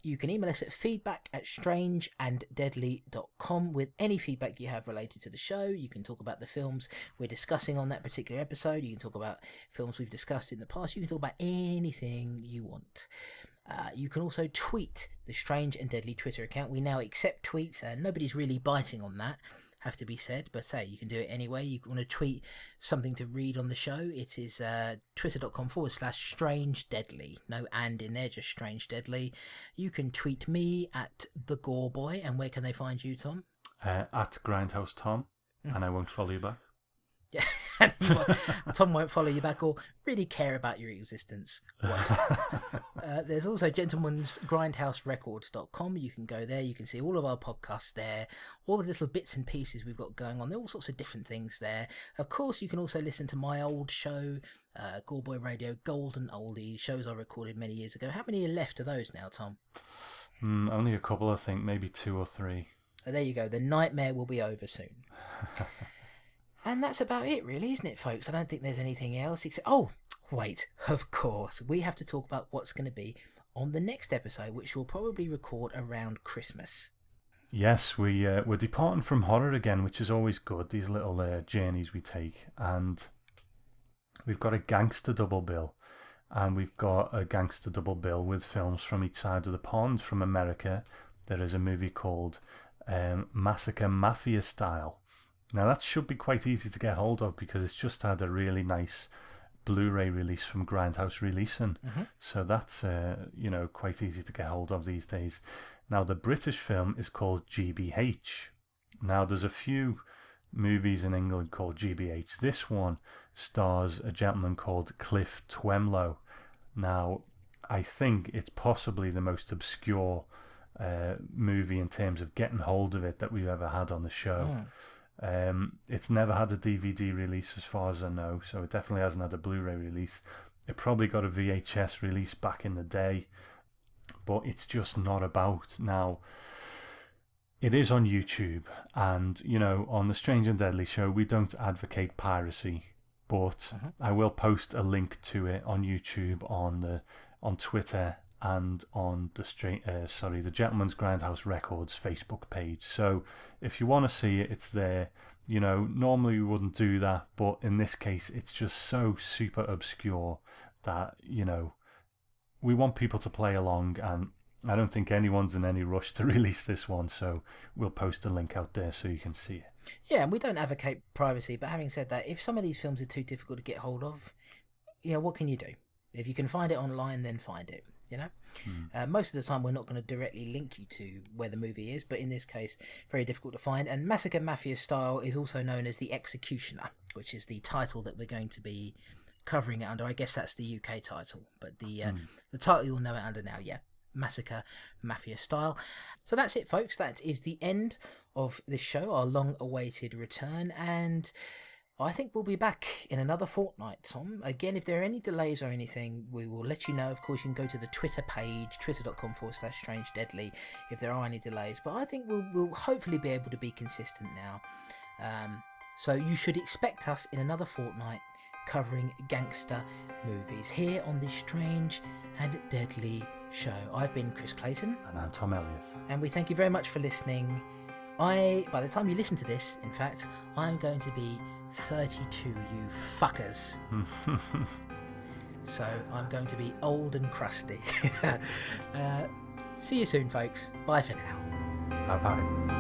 You can email us at feedback@strangeanddeadly.com with any feedback you have related to the show. You can talk about the films we're discussing on that particular episode. You can talk about films we've discussed in the past. You can talk about anything you want. You can also tweet the Strange and Deadly Twitter account. We now accept tweets, and nobody's really biting on that, have to be said, but hey, you can do it anyway. You want to tweet something to read on the show, it is twitter.com/Strange Deadly. No and in there, just Strange Deadly. You can tweet me at the Gore Boy, and where can they find you, Tom? At Grindhouse Tom, and I won't follow you back. Yeah, Tom won't follow you back or really care about your existence. There's also gentleman'sgrindhouserecords.com. You can go there, you can see all of our podcasts there, all the little bits and pieces we've got going on. There are all sorts of different things there. Of course, you can also listen to my old show, Gore Boy Radio, Golden Oldies, shows I recorded many years ago. How many are left of those now, Tom? Only a couple, I think, maybe 2 or 3. Oh, there you go. The nightmare will be over soon. And that's about it, really, isn't it, folks? I don't think there's anything else except... Oh, wait, of course. We have to talk about what's going to be on the next episode, which we'll probably record around Christmas. Yes, we're departing from horror again, which is always good, these little journeys we take. And we've got a gangster double bill. And we've got a gangster double bill with films from each side of the pond. From America, there is a movie called Massacre Mafia Style. Now that should be quite easy to get hold of because it's just had a really nice Blu-ray release from Grindhouse Releasing. So that's quite easy to get hold of these days. Now the British film is called GBH. Now there's a few movies in England called GBH. This one stars a gentleman called Cliff Twemlow. Now I think it's possibly the most obscure movie in terms of getting hold of it that we've ever had on the show. It's never had a DVD release as far as I know, so it definitely hasn't had a Blu-ray release. It probably got a VHS release back in the day, but it's just not about. Now, it is on YouTube, and on the Strange and Deadly show we don't advocate piracy, but I will post a link to it on YouTube, on Twitter, and on the Gentleman's Grindhouse Records Facebook page. So if you want to see it, it's there. Normally we wouldn't do that, but in this case it's just so super obscure that, you know, we want people to play along, and I don't think anyone's in any rush to release this one, so we'll post a link out there so you can see it. Yeah, and we don't advocate privacy, but having said that, if some of these films are too difficult to get hold of, you know, what can you do? If you can find it online, then find it, you know? Most of the time, we're not going to directly link you to where the movie is, but in this case, very difficult to find. And Massacre Mafia Style is also known as The Executioner, which is the title that we're going to be covering it under. I guess that's the UK title, but the title you'll know it under now, yeah. Massacre Mafia Style. So that's it, folks. That is the end of this show, our long-awaited return, and I think we'll be back in another fortnight, Tom. Again, if there are any delays or anything, we will let you know. Of course, you can go to the Twitter page, twitter.com/strangedeadly, if there are any delays. But I think we'll hopefully be able to be consistent now. So you should expect us in another fortnight covering gangster movies here on this strange and deadly show. I've been Chris Clayton. And I'm Tom Elliott. And we thank you very much for listening. By the time you listen to this, in fact, I'm going to be 32, you fuckers. So I'm going to be old and crusty. See you soon, folks. Bye for now. Bye-bye.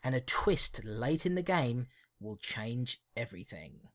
And a twist late in the game will change everything.